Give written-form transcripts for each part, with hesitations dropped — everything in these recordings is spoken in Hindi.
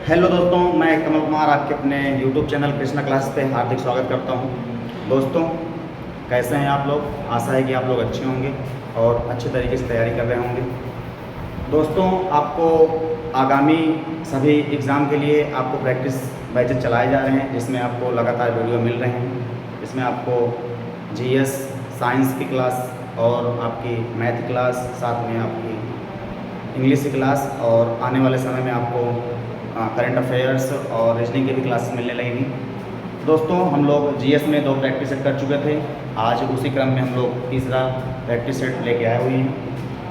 हेलो दोस्तों, मैं कमल कुमार आपके अपने यूट्यूब चैनल कृष्णा क्लास पे हार्दिक स्वागत करता हूं। दोस्तों, कैसे हैं आप लोग? आशा है कि आप लोग अच्छे होंगे और अच्छे तरीके से तैयारी कर रहे होंगे। दोस्तों, आपको आगामी सभी एग्ज़ाम के लिए आपको प्रैक्टिस बैचेज चलाए जा रहे हैं, जिसमें आपको लगातार वीडियो मिल रहे हैं। इसमें आपको जीएस साइंस की क्लास और आपकी मैथ क्लास, साथ में आपकी इंग्लिश की क्लास और आने वाले समय में आपको करंट अफेयर्स और रीजनिंग की भी क्लासेस मिलने लगेंगी। दोस्तों, हम लोग जीएस में 2 प्रैक्टिस सेट कर चुके थे। आज उसी क्रम में हम लोग तीसरा प्रैक्टिस सेट लेके आए हुए हैं।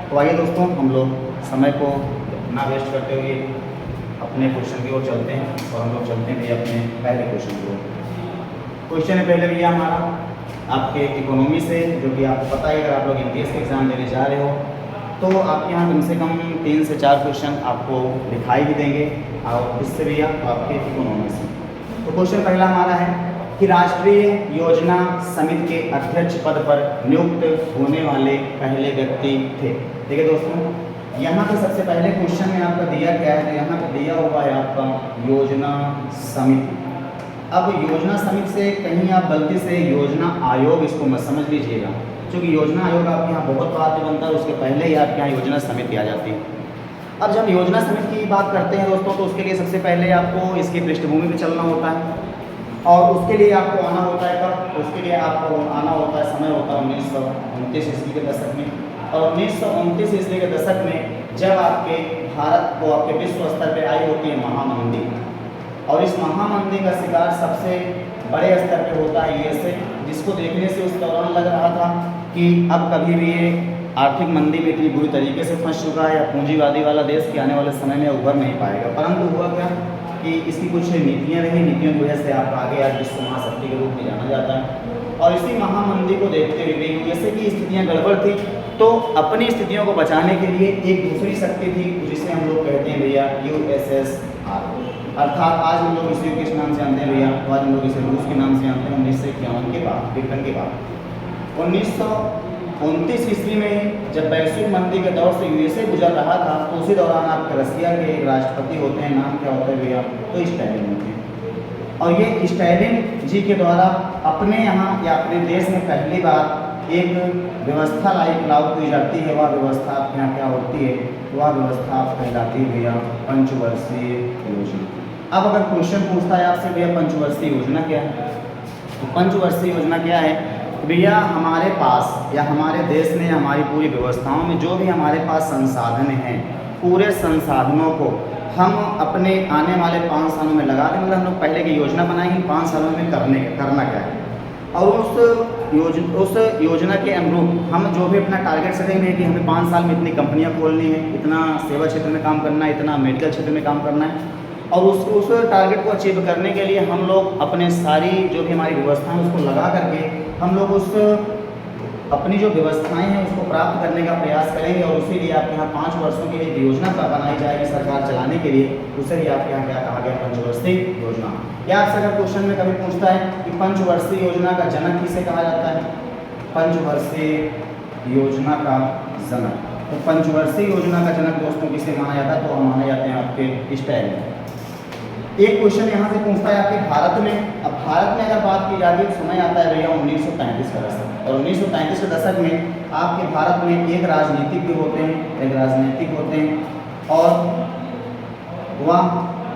तो आइए दोस्तों, हम लोग समय को ना वेस्ट करते हुए अपने क्वेश्चन की ओर चलते हैं और हम लोग चलते हैं भैया अपने पहले क्वेश्चन की ओर। क्वेश्चन है पहले भैया हमारा आपके इकोनॉमी से, जो कि आपको पता है अगर आप लोग एमटीएस के एग्ज़ाम देने जा रहे हो तो आपके यहाँ कम से कम 3 से 4 क्वेश्चन आपको दिखाई भी देंगे और इससे भी आपके इकोनॉमी से। तो क्वेश्चन पहला हमारा है कि राष्ट्रीय योजना समिति के अध्यक्ष पद पर नियुक्त होने वाले पहले व्यक्ति थे। ठीक है दोस्तों, यहाँ पे सबसे पहले क्वेश्चन में आपका दिया क्या है, तो यहाँ पे दिया हुआ है आपका योजना समिति। अब योजना समिति से कहीं आप गलती से योजना आयोग इसको मत समझ लीजिएगा, क्योंकि योजना आयोग आपके यहाँ बहुत बात बनता है, उसके पहले ही आपके यहाँ योजना समिति आ जाती है। अब जब योजना समिति की बात करते हैं दोस्तों, तो उसके लिए सबसे पहले आपको इसकी पृष्ठभूमि में चलना होता है और उसके लिए आपको आना होता है कब? उसके लिए आपको आना होता है, समय होता है 1929 ईस्वी के दशक में। और 1929 ईस्वी के दशक में जब आपके भारत को आपके विश्व स्तर पर आई होती है महामंदी, और इस महामंदी का शिकार सबसे बड़े स्तर पे होता है यूएसए, जिसको देखने से उस दौरान लग रहा था कि अब कभी भी ये आर्थिक मंदी में इतनी बुरी तरीके से फंस चुका है या पूंजीवादी वाला देश के आने वाले समय में उभर नहीं पाएगा। परंतु हुआ क्या कि इसकी कुछ नीतियाँ रही, नीतियों की वजह से आप आगे आज विश्व महाशक्ति के रूप में जाना जाता है। और इसी महामंदी को देखते हुए यूएसए की स्थितियाँ गड़बड़ थी, तो अपनी स्थितियों को बचाने के लिए एक दूसरी शक्ति थी जिसे हम लोग कहते हैं भैया यूएसएसआर, अर्थात आज हम लोग इसे किस नाम से जानते हैं भैया? तो आज हम लोग इसे रूस के नाम से जानते हैं। 1951 के बाद, विघटन के बाद 1929 ईस्वी में जब वैश्विक मंदी के दौर से यूएसए गुजर रहा था, तो उसी दौरान आपके रसिया के एक राष्ट्रपति होते हैं, नाम क्या होता है भैया? तो स्टालिन होते हैं। और ये स्टालिन जी के द्वारा अपने यहाँ या अपने देश में पहली बार एक व्यवस्था लागू की जाती है। वह व्यवस्था आपके यहाँ क्या होती है? वह व्यवस्था कहलाती है भैया पंचवर्षीय योजना। अब अगर क्वेश्चन पूछता है आपसे भैया पंचवर्षीय योजना क्या है, तो पंचवर्षीय योजना क्या है भैया? हमारे पास या हमारे देश में हमारी पूरी व्यवस्थाओं में जो भी हमारे पास संसाधन हैं, पूरे संसाधनों को हम अपने आने वाले 5 सालों में लगा दें। मतलब हम लोग पहले की योजना बनाएंगे 5 सालों में करना क्या है, और उस योजना के अनुरूप हम जो भी अपना टारगेट सेटेंगे कि हमें 5 साल में इतनी कंपनियां खोलनी है, इतना सेवा क्षेत्र में काम करना है, इतना मेडिकल क्षेत्र में काम करना है, और उस टारगेट को अचीव करने के लिए हम लोग अपने सारी जो भी हमारी व्यवस्थाएं उसको लगा करके हम लोग उस अपनी जो व्यवस्थाएं हैं उसको प्राप्त करने का प्रयास करेंगे। और उसी लिए आपके यहाँ 5 वर्षों के लिए योजना बनाई जाएगी सरकार चलाने के लिए, उसे ही आपके यहाँ क्या कहा गया? पंचवर्षीय योजना। या आपसे अगर क्वेश्चन में कभी पूछता है कि पंचवर्षीय योजना का जनक किसे कहा जाता है? पंचवर्षीय योजना का जनक, तो पंचवर्षीय योजना का जनक दोस्तों किसे माना जाता है? तो हम माने जाते हैं आपके स्टालिन। एक क्वेश्चन यहाँ से पूछता है आपके भारत में। अब भारत में अगर बात की जाती है तो समय आता है भैया 1935 का दशक, और 1935 के दशक में आपके भारत में एक राजनीतिक भी होते हैं, एक राजनीतिक होते हैं, और वह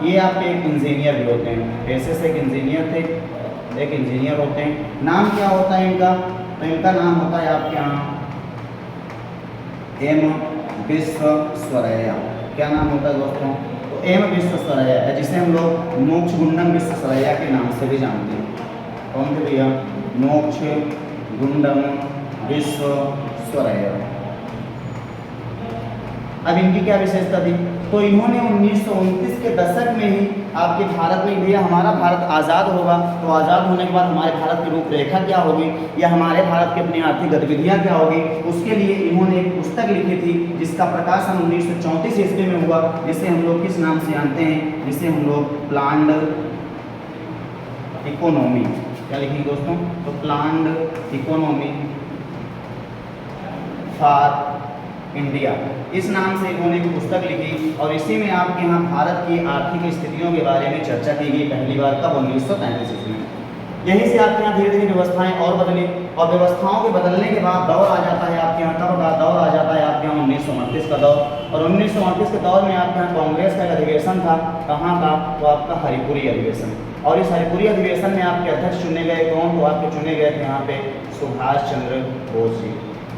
ये आपके एक इंजीनियर भी होते हैं। पैसे से एक इंजीनियर थे, एक इंजीनियर होते हैं। नाम क्या होता है इनका? तो इनका नाम होता है आपके यहाँ एम विश्वेश्वरैया। क्या नाम होता है दोस्तों? तो एम विश्वेश्वरैया है, जिसे हम लोग मोक्षगुंडम विश्वेश्वरैया के नाम से भी जानते हैं। कौन थे भैया? मोक्षगुंडम विश्वेश्वरैया। अब इनकी क्या विशेषता थी? तो इन्होंने 1929 के दशक में ही आपके भारत में भैया हमारा भारत आज़ाद होगा, तो आज़ाद होने के बाद हमारे भारत की रूपरेखा क्या होगी या हमारे भारत की अपनी आर्थिक गतिविधियाँ क्या होगी, उसके लिए इन्होंने एक पुस्तक लिखी थी जिसका प्रकाशन 1934 ईस्वी में हुआ, जिसे हम लोग किस नाम से जानते हैं? जिसे हम लोग प्लान्ड इकोनॉमी। क्या लिखेंगे दोस्तों? तो प्लान्ड इकोनॉमी फॉर इंडिया, इस नाम से इन्होंने एक पुस्तक लिखी और इसी में आपके यहाँ भारत की आर्थिक स्थितियों के बारे में चर्चा की गई पहली बार, कब? 1935 ईस्वी में। यहीं से आपके यहाँ धीरे धीरे व्यवस्थाएं और बदली और व्यवस्थाओं के बदलने के बाद दौर आ जाता है आपके यहाँ, कब का दौर आ जाता है आपके यहाँ? 1929 का दौर। और 1929 के दौर में आपके यहाँ कांग्रेस का अधिवेशन था, कहाँ का? तो आपका हरिपुरी अधिवेशन। और इस हरिपुरी अधिवेशन में आपके अध्यक्ष चुने गए कौन? तो आपके चुने गए थे यहाँ पे सुभाष चंद्र बोस जी।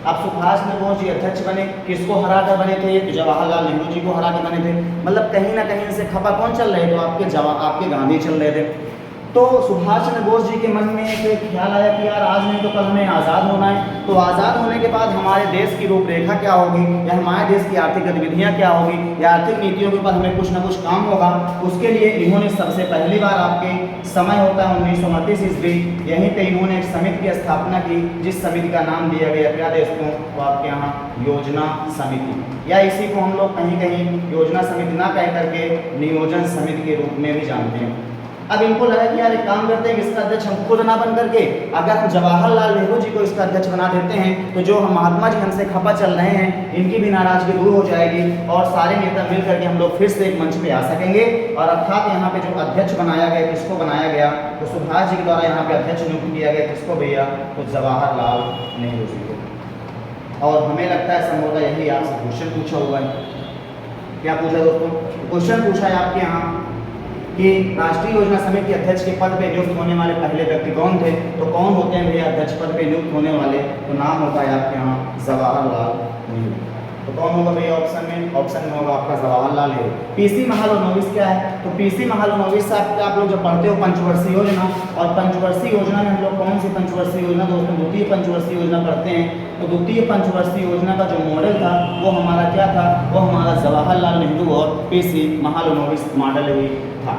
अब सुभाष चंद्र बोस जी अध्यक्ष बने, किसको हरा कर बने थे? तो जवाहरलाल नेहरू जी को हरा कर बने थे। मतलब कहीं ना कहीं से खपा कौन चल रहे थे? तो आपके गांधी चल रहे थे। तो सुभाष चंद्र बोस जी के मन में एक ख्याल आया कि यार आज नहीं तो कल हमें आज़ाद होना है, तो आज़ाद होने के बाद हमारे देश की रूपरेखा क्या होगी, या हमारे देश की आर्थिक गतिविधियां क्या होगी, या आर्थिक नीतियों के ऊपर हमें कुछ ना कुछ काम होगा। उसके लिए इन्होंने सबसे पहली बार आपके समय होता है 1929 ईस्वी, यहीं पे इन्होंने एक समिति की स्थापना की, जिस समिति का नाम दिया गया क्या दोस्तों? तो आपके यहाँ योजना समिति, या इसी को हम लोग कहीं कहीं योजना समिति ना कह करके नियोजन समिति के रूप में भी जानते हैं। अब इनको लगा कि यार एक काम करते हैं कि इसका अध्यक्ष हम खुद ना बन करके अगर हम जवाहरलाल नेहरू जी को इसका अध्यक्ष बना देते हैं तो जो हम महात्मा जी हमसे खपा चल रहे हैं इनकी भी नाराजगी दूर हो जाएगी और सारे नेता मिल करके हम लोग फिर से एक मंच पे आ सकेंगे। और अर्थात यहाँ पे जो अध्यक्ष बनाया गया, किसको बनाया गया? तो सुभाष जी के द्वारा यहाँ पे अध्यक्ष नियुक्त किया गया, किसको भैया? तो जवाहरलाल नेहरू जी को। और हमें लगता है संभवतः यही आपसे क्वेश्चन पूछा हुआ है। क्या पूछा दोस्तों? क्वेश्चन पूछा है आपके यहाँ कि राष्ट्रीय योजना समिति के अध्यक्ष के पद पे नियुक्त होने वाले पहले व्यक्ति कौन थे? तो कौन होते हैं भैया अध्यक्ष पद पे नियुक्त होने वाले? तो नाम होता है आपके यहाँ जवाहरलाल नेहरू। तो कौन होगा भैया ऑप्शन में? ऑप्शन में होगा आपका जवाहरलाल नेहरू। पीसी महालनोबिस क्या है? तो पीसी महालनोबिस आप लोग जब पढ़ते हो पंचवर्षीय योजना, और पंचवर्षीय योजना में हम लोग कौन सी पंचवर्षीय योजना दोस्तों? द्वितीय पंचवर्षीय योजना पढ़ते हैं। तो द्वितीय पंचवर्षीय योजना का जो मॉडल था वो हमारा क्या था? वो हमारा जवाहरलाल नेहरू और पीसी महालनोबिस मॉडल ही था।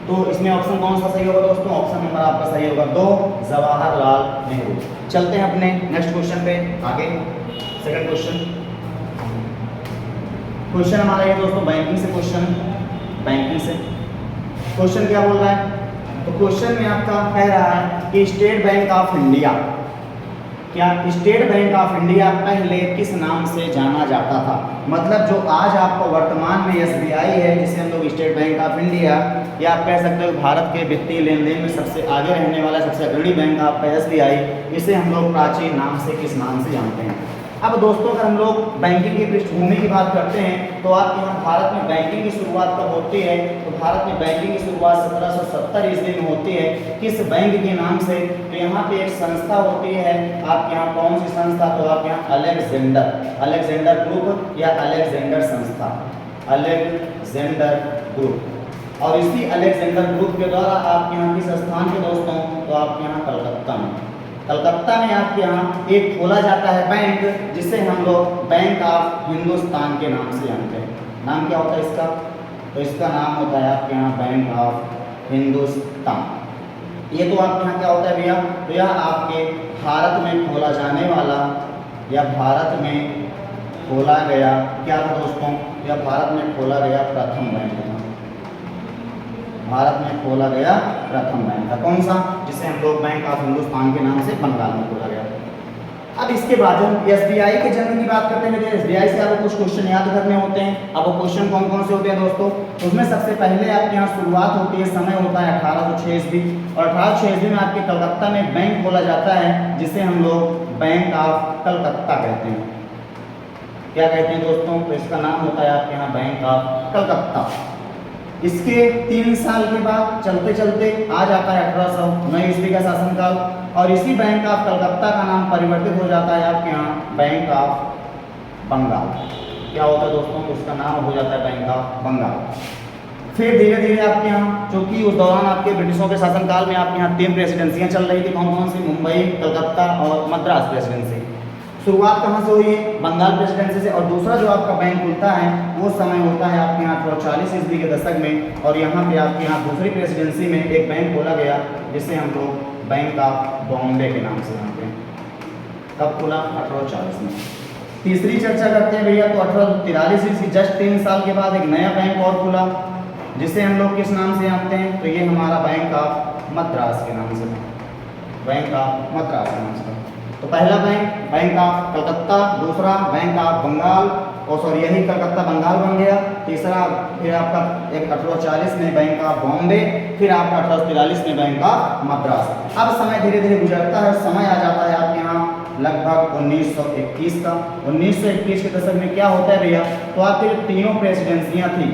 तो इसमें ऑप्शन कौन सा सही होगा दोस्तों? ऑप्शन नंबर आपका सही होगा 2, जवाहरलाल नेहरू। चलते हैं अपने नेक्स्ट क्वेश्चन पे आगे। सेकंड क्वेश्चन हमारा ये दोस्तों बैंकिंग से क्वेश्चन, बैंकिंग से क्वेश्चन क्या बोल रहा है? तो क्वेश्चन में आपका कह रहा है कि स्टेट बैंक ऑफ इंडिया, क्या स्टेट बैंक ऑफ इंडिया पहले किस नाम से जाना जाता था? मतलब जो आज आपको वर्तमान में एसबीआई है, जिसे हम लोग स्टेट बैंक ऑफ इंडिया, या आप कह सकते हो भारत के वित्तीय लेन देन में सबसे आगे रहने वाला सबसे अग्रणी बैंक आपका एसबीआई, इसे हम लोग प्राचीन नाम से किस नाम से जानते हैं? अब दोस्तों अगर हम लोग बैंकिंग की पृष्ठभूमि की बात करते हैं तो आपके यहाँ भारत में बैंकिंग की शुरुआत कब होती है? तो भारत में बैंकिंग की शुरुआत 1770 ईस्वी में होती है। किस बैंक के नाम से? तो यहाँ पे एक संस्था होती है आपके यहाँ, कौन सी संस्था? तो आपके यहाँ अलेक्जेंडर ग्रुप या अलेक्जेंडर संस्था, अलेक्जेंडर ग्रुप। और इसी अलेक्जेंडर ग्रुप के द्वारा आपके यहाँ किस स्थान के दोस्तों? तो आपके यहाँ कलकत्ता में आपके यहाँ एक खोला जाता है बैंक, जिसे हम लोग बैंक ऑफ हिंदुस्तान के नाम से जानते हैं। नाम क्या होता है इसका? तो इसका नाम होता है आपके यहाँ बैंक ऑफ हिंदुस्तान। ये तो आपके यहाँ क्या होता है भैया? तो यह आपके भारत में खोला जाने वाला, या भारत में खोला गया क्या था दोस्तों? यह भारत में खोला गया प्रथम बैंक था। भारत में खोला गया प्रथम बैंक था। कौन सा? जिसे हम लोग बैंक ऑफ हिंदुस्तान के नाम से बंगाल में खोला गया। अब इसके बाद हम एसबीआई के जन्म की बात करते हैं। तो एसबीआई से आपको कुछ क्वेश्चन याद करने होते हैं। अब वो क्वेश्चन कौन कौन से होते हैं दोस्तों? उसमें सबसे पहले आपके यहाँ शुरुआत होती है, समय होता है 1806 ईस्वी, और 1806 ईस्वी में आपके कलकत्ता में बैंक खोला जाता है, जिसे हम लोग बैंक ऑफ कलकत्ता कहते हैं। क्या कहते हैं दोस्तों? तो इसका नाम होता है आपके यहाँ बैंक ऑफ कलकत्ता। इसके 3 साल के बाद चलते चलते आ जाता है 1809 ईस्वी का शासनकाल, और इसी बैंक ऑफ कलकत्ता का नाम परिवर्तित हो जाता है आपके यहाँ बैंक ऑफ बंगाल। क्या होता है दोस्तों? इसका नाम हो जाता है बैंक ऑफ बंगाल। फिर धीरे धीरे आपके यहाँ, चूंकि उस दौरान आपके ब्रिटिशों के शासनकाल में आपके यहाँ 3 प्रेसिडेंसियाँ चल रही थी। कौन कौन सी? मुंबई, कलकत्ता और मद्रास प्रेसिडेंसी। शुरुआत कहाँ से हुई है? बंगाल प्रेसिडेंसी से। और दूसरा जो आपका बैंक खुलता है वो समय होता है आपके यहाँ 1840 ईस्वी के दशक में, और यहाँ पे आपके यहाँ दूसरी प्रेसिडेंसी में एक बैंक खोला गया, जिसे हम लोग बैंक ऑफ बॉम्बे के नाम से जानते हैं। कब खुला? 1840 में। तीसरी चर्चा करते हैं भैया, तो 1843 ईस्वी जस्ट 3 साल के बाद एक नया बैंक और खुला, जिसे हम लोग किस नाम से जानते हैं? तो ये हमारा बैंक ऑफ मद्रास के नाम से, बैंक ऑफ मद्रास के नाम से। तो पहला बैंक बैंक ऑफ कलकत्ता, दूसरा बैंक ऑफ बंगाल, और सॉरी यही कलकत्ता बंगाल बन गया। तीसरा फिर आपका 1840 में बैंक ऑफ बॉम्बे, फिर आपका 1843 में बैंक ऑफ मद्रास। अब समय धीरे धीरे गुजरता है, समय आ जाता है आपके यहाँ लगभग 1921 का। 1921 के दशक में क्या होता है भैया, तो आपकी जो तीनों प्रेसिडेंसियाँ थी,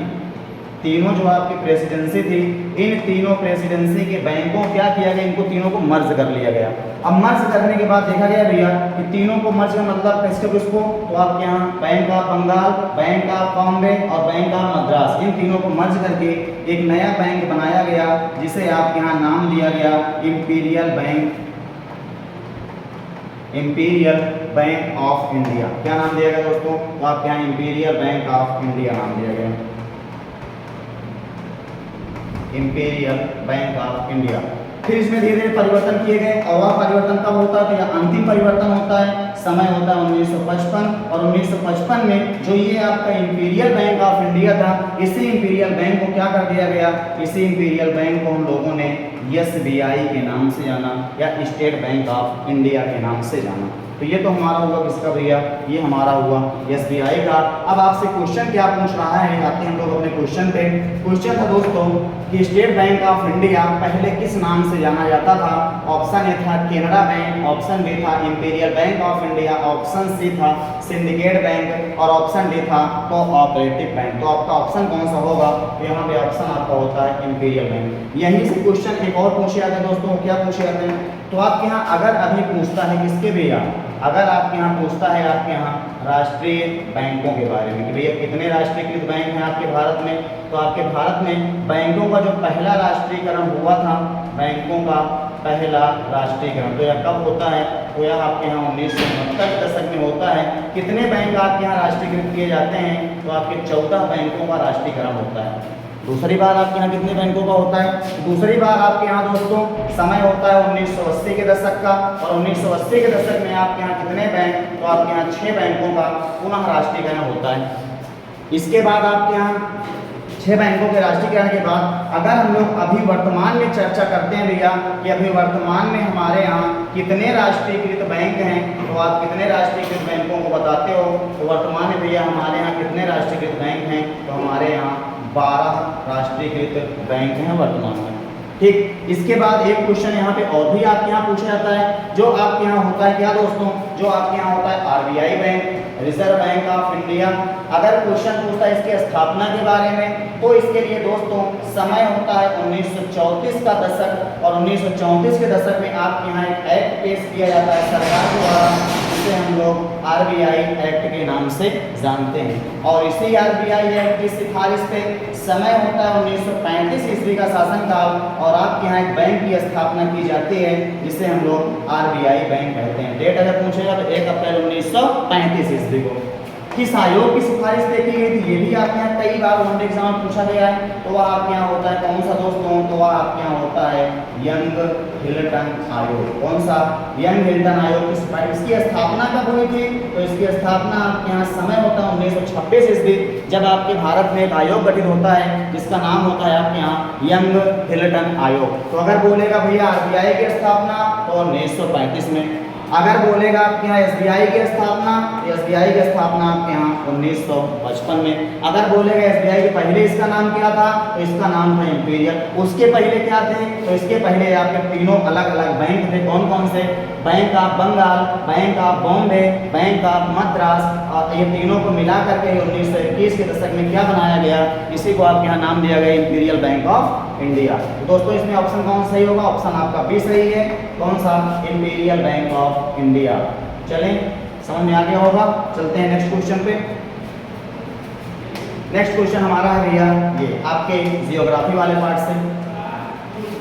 तीनों जो आपकी प्रेसिडेंसी थी, इन तीनों प्रेसिडेंसी के बैंकों क्या किया गया, इनको तीनों को मर्ज कर लिया गया। अब मर्ज करने के बाद देखा गया भैया कि तीनों को मर्ज का मतलब किसको किसको, तो आपके यहाँ bank of Bengal, bank of Bombay और बैंक ऑफ मद्रास, इन तीनों को मर्ज करके एक नया बैंक बनाया गया, जिसे आपके यहाँ नाम दिया गया imperial bank, imperial bank of India. क्या नाम दिया गया दोस्तों, तो आपके यहाँ इंपीरियल बैंक ऑफ इंडिया नाम दिया गया, इंपीरियल बैंक ऑफ इंडिया। फिर इसमें धीरे धीरे परिवर्तन किए गए, और वह परिवर्तन कब होता है, तो यह अंतिम परिवर्तन होता है, समय होता है 1955। और 1955 में जो ये आपका इंपीरियल बैंक ऑफ इंडिया था, इसी इंपीरियल बैंक को क्या कर दिया गया, इसी इंपीरियल बैंक को हम लोगों ने SBI के नाम से जाना, या स्टेट बैंक ऑफ इंडिया के नाम से जाना। तो ये तो हमारा हुआ किसका भैया, ये हमारा हुआ SBI का। अब आपसे क्वेश्चन क्या पूछ रहा है, आते हैं हम लोग अपने क्वेश्चन पे। क्वेश्चन था दोस्तों कि स्टेट बैंक ऑफ इंडिया पहले किस नाम से जाना जाता था। ऑप्शन ए था कैनरा बैंक, ऑप्शन बी था imperial bank of India, option C था सिंडिकेट बैंक, और ऑप्शन डी था कोऑपरेटिव बैंक। तो आपका ऑप्शन कौन सा होगा, तो यहाँ पे ऑप्शन आपका होता है इंपीरियल बैंक। यहीं से क्वेश्चन एक और पूछे जाते हैं दोस्तों, क्या पूछे जाते हैं, तो आपके यहाँ अगर अभी पूछता है किसके भैया, अगर आपके यहाँ पूछता है आपके यहाँ राष्ट्रीय बैंकों के बारे में कि भैया कितने राष्ट्रीयकृत बैंक हैं आपके भारत में, तो आपके भारत में बैंकों का जो पहला राष्ट्रीयकरण हुआ था, बैंकों का पहला राष्ट्रीयकरण तो यह कब होता है, तो यह आपके यहाँ 1969 के दशक में होता है। कितने बैंक आपके यहाँ राष्ट्रीयकृत किए जाते हैं, तो आपके 14 बैंकों का राष्ट्रीयकरण होता है। दूसरी बार आपके यहाँ कितने बैंकों का होता है, दूसरी बार आपके यहाँ दोस्तों समय होता है 1980 के दशक का, और 1980 के दशक में आपके यहाँ कितने बैंक, तो आपके यहाँ 6 बैंकों का पुनः राष्ट्रीयकरण होता है। इसके बाद आपके यहाँ 6 बैंकों के राष्ट्रीयकरण के बाद अगर हम लोग अभी वर्तमान में चर्चा करते हैं भैया कि अभी वर्तमान में हमारे यहाँ कितने राष्ट्रीयकृत बैंक हैं, तो आप कितने राष्ट्रीयकृत बैंकों को बताते हो, तो वर्तमान में भैया हमारे यहाँ कितने राष्ट्रीयकृत बैंक हैं, तो हमारे यहाँ 12 राष्ट्रीयकृत बैंक हैं वर्तमान में। ठीक, इसके बाद एक क्वेश्चन यहाँ पे और भी आपके यहाँ पूछा जाता है, जो आपके यहाँ होता है क्या दोस्तों, जो आपके यहाँ होता है RBI bank, reserve bank of India. अगर क्वेश्चन पूछता है इसके स्थापना के बारे में, तो इसके लिए दोस्तों समय होता है 1934 का दशक, और 1934 के दशक में आपके यहाँ एक एक्ट पेश किया जाता है सरकार द्वारा, जिसे हम लोग RBI एक्ट के नाम से जानते हैं। और इसी RBI एक्ट की सिफारिश पे समय होता है 1935 ईस्वी का शासनकाल, और आपके यहाँ एक बैंक की स्थापना की जाती है, जिसे हम लोग RBI बैंक कहते हैं। डेट अगर पूछेगा तो 1 अप्रैल 1935 ईस्वी को। किस आयोग की सिफारिश देखी गई थी, ये भी आपके यहाँ कई बार वनडे एग्जाम में पूछा गया है, तो वह आपके यहाँ होता है कौन सा दोस्तों, तो वह आपके यहाँ होता है यंग हिल्टन आयोग। कौन सा, यंग हिल्टन आयोग की सिफारिश। इसकी स्थापना कब हुई थी, तो इसकी स्थापना आपके यहाँ समय होता है 1926 ईस्वी, जब आपके भारत में एक आयोग गठित होता है जिसका नाम होता है आपके यहाँ यंग हिल्टन आयोग। तो अगर बोलेगा भैया RBI की स्थापना तो 1935 में, अगर बोलेगा आपके यहाँ SBI की स्थापना, SBI की स्थापना आपके यहाँ 1955 में। अगर बोलेगा SBI के पहले इसका नाम क्या था, तो इसका नाम था इंपीरियल। उसके पहले क्या थे, तो इसके पहले आपके तीनों अलग अलग बैंक थे। कौन कौन से, bank of Bengal, bank of Bombay, bank of Madras, और ये तीनों को मिला करके 1921 के दशक में क्या बनाया गया, इसी को आपके यहाँ नाम दिया गया इंपीरियल बैंक ऑफ इंडिया। तो दोस्तों इसमें ऑप्शन कौन सही होगा, ऑप्शन आपका बी सही है। कौन सा, इंपीरियल बैंक ऑफ इंडिया। चलें, समझ में आ गया होगा। चलते हैं नेक्स्ट क्वेश्चन पे। नेक्स्ट क्वेश्चन हमारा है भैया ये आपके जियोग्राफी वाले पार्ट से,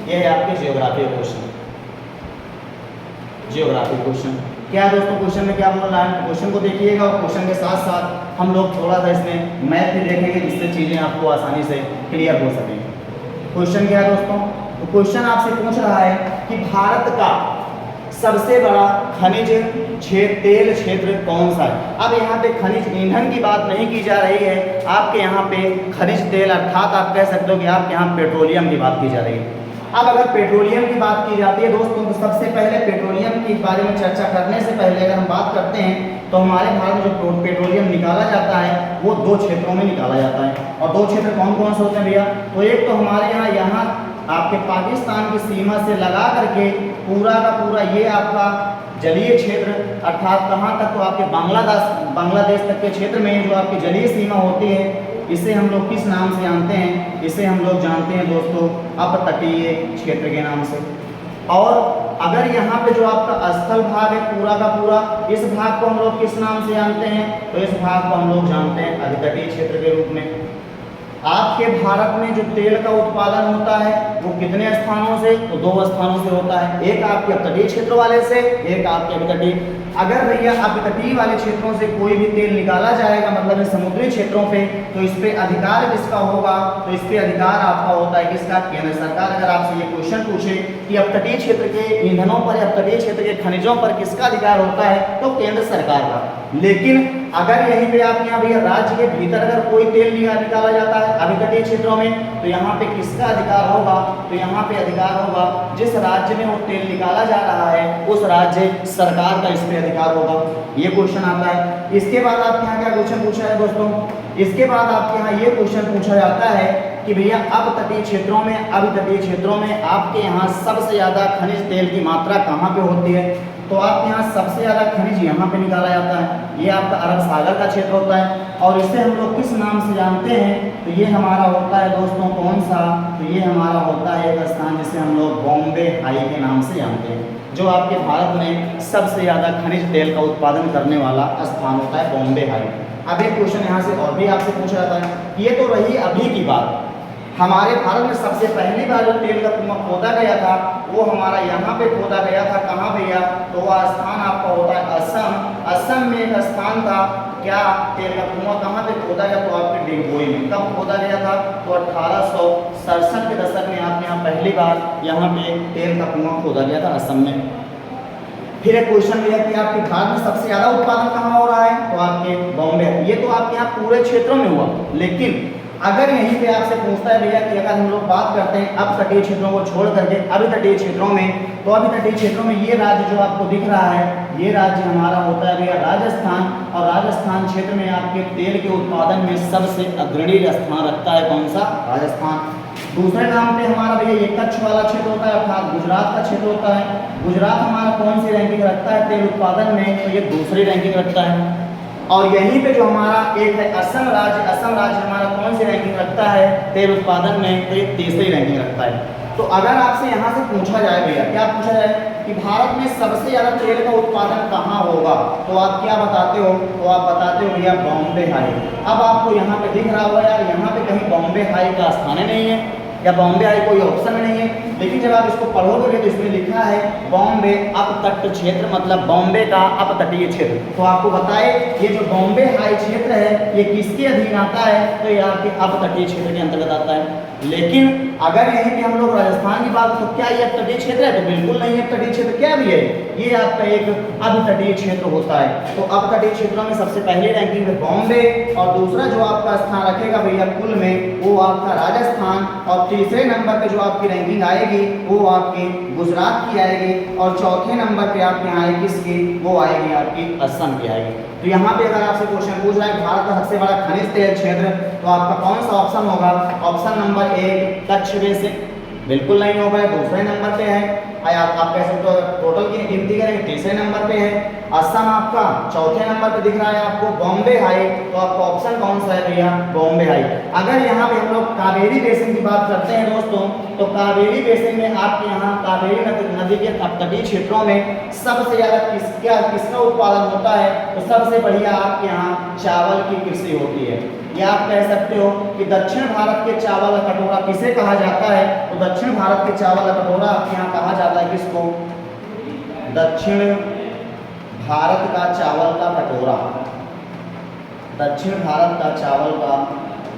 ये है आपके जियोग्राफी क्वेश्चन। जियोग्राफी क्वेश्चन क्या है दोस्तों, क्वेश्चन में क्या बोल रहा है, क्वेश्चन को देखिएगा और क्वेश्चन के साथ साथ हम लोग थोड़ा सा इसमें मैथ भी देखेंगे, जिससे चीज़ें आपको आसानी से क्लियर हो सकें। क्वेश्चन क्या है दोस्तों, तो क्वेश्चन आपसे पूछ रहा है कि भारत का सबसे बड़ा खनिज तेल क्षेत्र कौन सा है। अब यहाँ पे खनिज ईंधन की बात नहीं की जा रही है, आपके यहाँ पे खनिज तेल अर्थात आप कह सकते हो कि आपके यहाँ पेट्रोलियम की बात की जा रही है। अब अगर पेट्रोलियम की बात की जाती है दोस्तों, तो सबसे पहले पेट्रोलियम के बारे में चर्चा करने से पहले अगर हम बात करते हैं तो हमारे भारत में जो पेट्रोलियम निकाला जाता है वो दो क्षेत्रों में निकाला जाता है। और दो क्षेत्र कौन कौन से होते हैं भैया? तो एक तो हमारे यहाँ आपके पाकिस्तान की सीमा से लगा करके पूरा का पूरा ये आपका जलीय क्षेत्र, अर्थात कहाँ तक, तो आपके बांग्लादेश तक के क्षेत्र में जो आपकी जलीय सीमा होती है, इसे हम लोग किस नाम से जानते हैं? इसे हम लोग जानते हैं दोस्तों अपतटीय क्षेत्र के नाम से। और अगर यहाँ पे जो आपका स्थल भाग है पूरा का पूरा, इस भाग को हम लोग किस नाम से जानते हैं? तो इस भाग को हम लोग जानते हैं अधितटीय क्षेत्र के रूप में। आपके भारत में जो तेल का उत्पादन होता है वो कितने स्थानों से? तो दो स्थानों से होता है, एक आपके अपतटीय क्षेत्र वाले से, एक आपके अपतटीय। अगर भैया अपतटीय वाले क्षेत्रों से कोई भी तेल निकाला जाएगा, मतलब समुद्री क्षेत्रों पे, तो इस पे अधिकार किसका होगा? तो इस पे अधिकार आपका होता है किसका? केंद्र सरकार। अगर आपसे ये क्वेश्चन पूछे कि अपतटीय क्षेत्र के ईंधनों पर या अपतटीय क्षेत्र के खनिजों पर किसका अधिकार होता है, तो केंद्र सरकार का। लेकिन अगर यहीं पे आप यहाँ भैया राज्य के भीतर अगर कोई तेल निकाला जाता है अपतटीय क्षेत्रों में, तो यहाँ पे किसका अधिकार होगा? तो यहाँ पे अधिकार होगा जिस राज्य में वो तेल निकाला जा रहा है उस राज्य सरकार का इस पे अधिकार होगा। ये क्वेश्चन आता है। इसके बाद आपके यहाँ क्या क्वेश्चन पूछा है दोस्तों? इसके बाद आपके यहाँ ये क्वेश्चन पूछा जाता है कि भैया अपतटीय क्षेत्रों में आपके यहाँ सबसे ज्यादा खनिज तेल की मात्रा कहाँ पे होती है? तो आपके यहाँ सबसे ज्यादा खनिज यहाँ पे निकाला जाता है। ये आपका अरब सागर का क्षेत्र होता है और इसे हम लोग किस नाम से जानते हैं? तो ये हमारा होता है दोस्तों कौन सा? तो ये हमारा होता है एक स्थान जिसे हम लोग बॉम्बे हाई के नाम से जानते हैं, जो आपके भारत में सबसे ज्यादा खनिज तेल का उत्पादन करने वाला स्थान होता है बॉम्बे हाई। अब एक क्वेश्चन यहाँ से और भी आपसे पूछा जाता है। ये तो रही अभी की बात। हमारे भारत में सबसे पहली बार जो तेल का कुआं खोदा गया था वो हमारा यहाँ पे खोदा गया था। कहाँ भैया? तो वह स्थान आपका होता है असम। असम में एक स्थान था, क्या तेल का कुआं कहाँ पे खोदा गया? तो आपके डिगबोई में। कब खोदा गया था? तो 1867 के दशक में आपके यहाँ पहली बार यहाँ पे तेल का कुआं खोदा गया था असम में। फिर एक क्वेश्चन ये है कि आपके भारत में सबसे ज्यादा उत्पादन कहाँ हो रहा है? तो आपके बॉम्बे। ये तो आपके यहाँ पूरे क्षेत्रों में हुआ, लेकिन अगर यहीं पे आपसे पूछता है भैया कि अगर हम लोग बात करते हैं अपतटीय क्षेत्रों को छोड़ करके अभितटीय क्षेत्रों में, तो अभितटीय क्षेत्रों में ये राज्य जो आपको दिख रहा है, ये राज्य हमारा होता है भैया राजस्थान। और राजस्थान क्षेत्र में आपके तेल के उत्पादन में सबसे अग्रणी स्थान रखता है कौन सा? राजस्थान। दूसरे नाम पे हमारा भैया ये कच्छ वाला क्षेत्र होता है, अर्थात गुजरात का क्षेत्र होता है। गुजरात हमारा कौन सी रैंकिंग रखता है तेल उत्पादन में? तो ये दूसरी रैंकिंग रखता है। और यहीं पे जो हमारा एक है असम राज्य हमारा कौन सी रैंकिंग रखता है तेल उत्पादन में? तो ये तीसरी रैंकिंग रखता है। तो अगर आपसे यहाँ से पूछा जाए भैया, क्या पूछा जाए कि भारत में सबसे ज्यादा तेल का उत्पादन कहाँ होगा, तो आप क्या बताते हो? तो आप बताते हो भैया बॉम्बे हाई। अब आपको यहाँ पे दिख रहा होगा यार, यहाँ पे कहीं बॉम्बे हाई का स्थान नहीं है या बॉम्बे हाई कोई ऑप्शन में नहीं है, लेकिन जब आप इसको पढ़ोगे तो इसमें लिखा है बॉम्बे अपतट क्षेत्र, मतलब बॉम्बे का अपतटीय क्षेत्र। तो आपको बताए ये जो बॉम्बे हाई क्षेत्र है ये किसके अधीन आता है? तो ये आपके अपतटीय क्षेत्र के अंतर्गत आता है। लेकिन अगर यहीं पे हम लोग राजस्थान की बात, तो क्या ये अपतटीय क्षेत्र है? तो बिल्कुल नहीं है। अपतटीय क्षेत्र क्या भी है? ये आपका एक अपतटीय क्षेत्र होता है। तो अपतटीय क्षेत्रों में सबसे पहली रैंकिंग है बॉम्बे, और दूसरा जो आपका स्थान रखेगा भैया कुल में वो आपका राजस्थान, और तीसरे नंबर पे जो आपकी रैंकिंग आएगी वो आपकी गुजरात की आएगी, और चौथे नंबर पे आपके यहाँ आएगी किसकी? वो आएगी आपकी असम की आएगी। तो यहाँ पे अगर आपसे क्वेश्चन पूछ रहा है भारत का सबसे बड़ा खनिज तेल क्षेत्र, तो आपका कौन सा ऑप्शन होगा? ऑप्शन नंबर 1 कच्छ बेसिन, बिल्कुल नहीं होगा। दूसरे नंबर पे है, आप कह सकते हो टोटल की गिनती करेंगे तीसरे नंबर पे है असम, आपका चौथे नंबर पे दिख रहा है आपको बॉम्बे हाई। तो आपका ऑप्शन कौन सा है भैया? बॉम्बे हाई। अगर यहाँ पे हम लोग कावेरी बेसिन की बात करते हैं दोस्तों, तो कावेरी बेसिन में आपके यहाँ कावेरी नदी के तटीय क्षेत्रों में सबसे ज्यादा किसका उत्पादन होता है? तो सबसे बढ़िया आपके यहाँ चावल की कृषि होती है। या आप कह सकते हो कि दक्षिण भारत के चावल का कटोरा किसे कहा जाता है? तो दक्षिण भारत के चावल का कटोरा आपके यहाँ कहा जाता है किसको? दक्षिण भारत का चावल का कटोरा, दक्षिण भारत का चावल का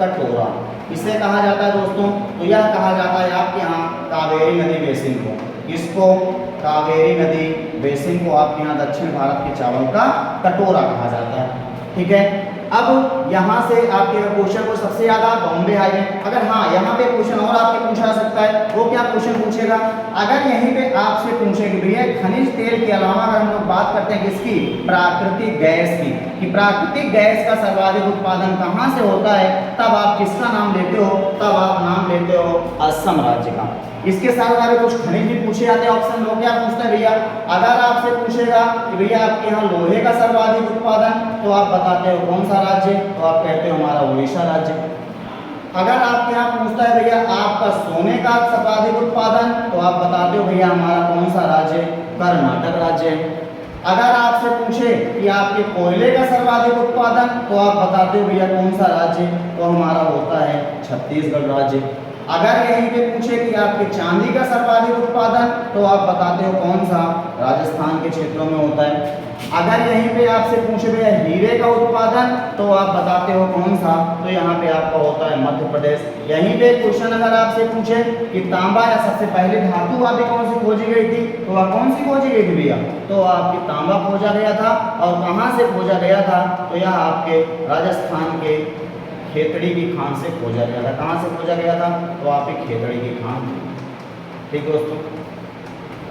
कटोरा किसे कहा जाता है दोस्तों? तो यह कहा जाता है आपके यहाँ कावेरी नदी बेसिन को। किसको? कावेरी नदी बेसिन को आपके यहाँ दक्षिण भारत के चावल का कटोरा कहा जाता है। ठीक है। अब यहाँ से आपके क्वेश्चन को सबसे ज्यादा बॉम्बे हाईवे, अगर हाँ यहाँ पे क्वेश्चन और आपके पूछा जा सकता है, वो क्या क्वेश्चन पूछेगा, अगर यहीं पे आपसे पूछे कि भैया खनिज तेल के अलावा अगर हम लोग बात करते हैं किसकी, प्राकृतिक गैस की, कि प्राकृतिक गैस का सर्वाधिक उत्पादन कहाँ से होता है, तब आप किसका नाम लेते हो, तब आप नाम लेते हो असम राज्य का। इसके साथ अगर कुछ खनिज भी पूछे जाते हैं ऑप्शन, लोग क्या पूछते हैं भैया, अगर आपसे पूछेगा कि भैया आपके यहाँ लोहे का सर्वाधिक उत्पादन, तो आप बताते हो कौन सा राज्य, तो आप कहते हो हमारा उड़ीसा राज्य। अगर आपके यहाँ पूछता है भैया आपका सोने का सर्वाधिक उत्पादन, तो आप बताते हो भैया हमारा कौन सा राज्य, कर्नाटक राज्य है। अगर आपसे पूछे कि आपके कोयले का सर्वाधिक उत्पादन, तो आप बताते हो भैया कौन सा राज्य, तो हमारा होता है छत्तीसगढ़ राज्य। अगर यहीं पे पूछे कि आपके चांदी का सर्वाधिक उत्पादन, तो आप बताते हो कौन सा, राजस्थान के क्षेत्रों में होता है। अगर यहीं पे आपसे पूछे भैया हीरे का उत्पादन, तो आप बताते हो कौन सा, तो यहाँ पे आपका होता है मध्य प्रदेश। यहीं पे क्वेश्चन अगर आपसे पूछे कि तांबा या सबसे पहले धातु वाली कौन सी खोजी गई थी, तो वह कौन सी खोजी गई थी भैया, तो आपकी तांबा खोजा गया था। और कहाँ से खोजा गया था, तो यह आपके राजस्थान के खेतड़ी की खान से खोजा गया था। कहाँ से खोजा गया था, तो आपकी खेतड़ी की खान। ठीक दोस्तों,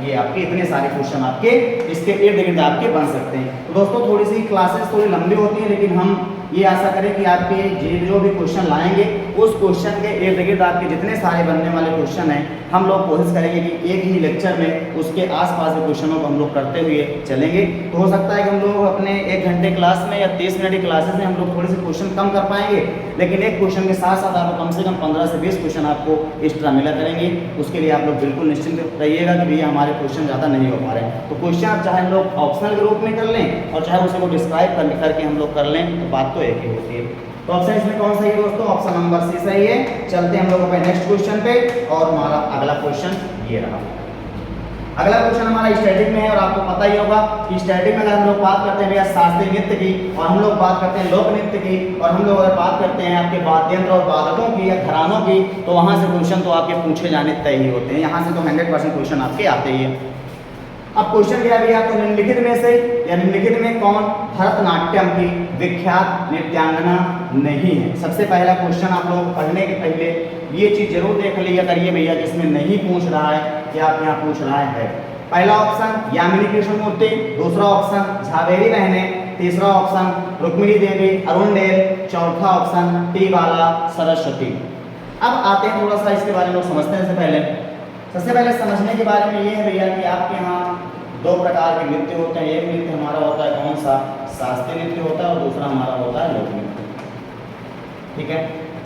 ये आपके इतने सारे क्वेश्चन आपके इसके इर्द गिर्द आपके बन सकते हैं। तो दोस्तों थोड़ी सी क्लासेस थोड़ी लंबी होती है, लेकिन हम ये आशा करें कि आपके जो भी क्वेश्चन लाएंगे उस क्वेश्चन के इर्द गिर्द आपके जितने सारे बनने वाले क्वेश्चन हैं, हम लोग कोशिश करेंगे कि एक ही लेक्चर में उसके आसपास के क्वेश्चनों को हम लोग करते हुए चलेंगे। तो हो सकता है कि हम लोग अपने 1 घंटे क्लास में या 30 मिनट की क्लासेस में हम लोग थोड़े से क्वेश्चन कम कर पाएंगे, लेकिन एक क्वेश्चन के साथ साथ आपको कम से कम 15 से 20 क्वेश्चन आपको एक्स्ट्रा मिला करेंगे। उसके लिए आप लोग बिल्कुल निश्चिंत रहिएगा कि भैया हमारे क्वेश्चन ज़्यादा नहीं हो पा रहे हैं। तो क्वेश्चन आप चाहे हम लोग ऑप्शनल के रूप में कर लें और चाहे उसे को डिस्क्राइब करके हम लोग कर लें, तो बात तो एक ही होती है। तो ऑप्शन इसमें कौन सही है दोस्तों, ऑप्शन नंबर सी सही है। चलते हैं हम लोग अपने नेक्स्ट क्वेश्चन पे, और हमारा अगला क्वेश्चन ये रहा। अगला क्वेश्चन हमारा स्टैटिक में है, और आपको पता ही होगा कि स्टैटिक में अगर हम लोग बात करते हैं भैया शास्त्रीय नृत्य की, और हम लोग बात करते हैं लोक नृत्य की, और हम लोग अगर बात करते हैं आपके वाद्य यंत्र और वादकों की या घरानों की, तो वहां से क्वेश्चन तो आपके पूछे जाने तय ही होते हैं। यहाँ से तो 100% क्वेश्चन आपके आते ही है। अब क्वेश्चन क्या है आपको, निम्नलिखित में से या निम्नलिखित में कौन भरतनाट्यम की विख्यात नृत्यांगना नहीं है। सबसे पहला क्वेश्चन आप लोग पढ़ने के पहले ये चीज जरूर देख लिया करिए भैया, जिसमें नहीं पूछ रहा है या आप यहाँ पूछ रहा है। पहला ऑप्शन यामिनी कृष्णमूर्ति, दूसरा ऑप्शन झावेरी बहनें, तीसरा ऑप्शन रुक्मिणी देवी अरुणडेल, चौथा ऑप्शन टी बाला सरस्वती। अब आते हैं थोड़ा सा इसके बारे में समझते हैं। सबसे पहले समझने के बारे में ये है भैया कि आपके यहाँ 2 प्रकार के नृत्य होते हैं। एक नृत्य हमारा होता है कौन सा, शास्त्रीय नृत्य होता है, और दूसरा हमारा होता है लोक नृत्य। ठीक है,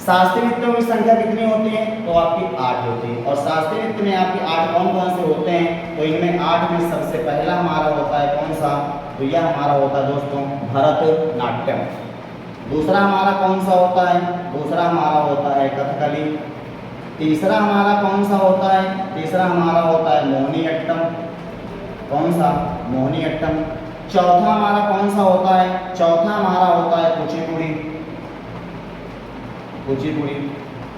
शास्त्रीय नृत्यों की संख्या कितनी होती है, तो आपकी 8 होती है। और शास्त्रीय नृत्य में आपकी 8 कौन कौन से होते हैं, तो इनमें 8 में सबसे पहला हमारा होता है कौन सा, तो यह हमारा होता है दोस्तों भरतनाट्यम। दूसरा हमारा कौन सा होता है, दूसरा हमारा होता है कथकली। तीसरा हमारा कौन सा होता है, तीसरा हमारा होता है मोहिनीअट्टम। कौन सा, मोहिनीअट्टम। चौथा हमारा कौन सा होता है, चौथा हमारा होता है कुचिपुड़ी।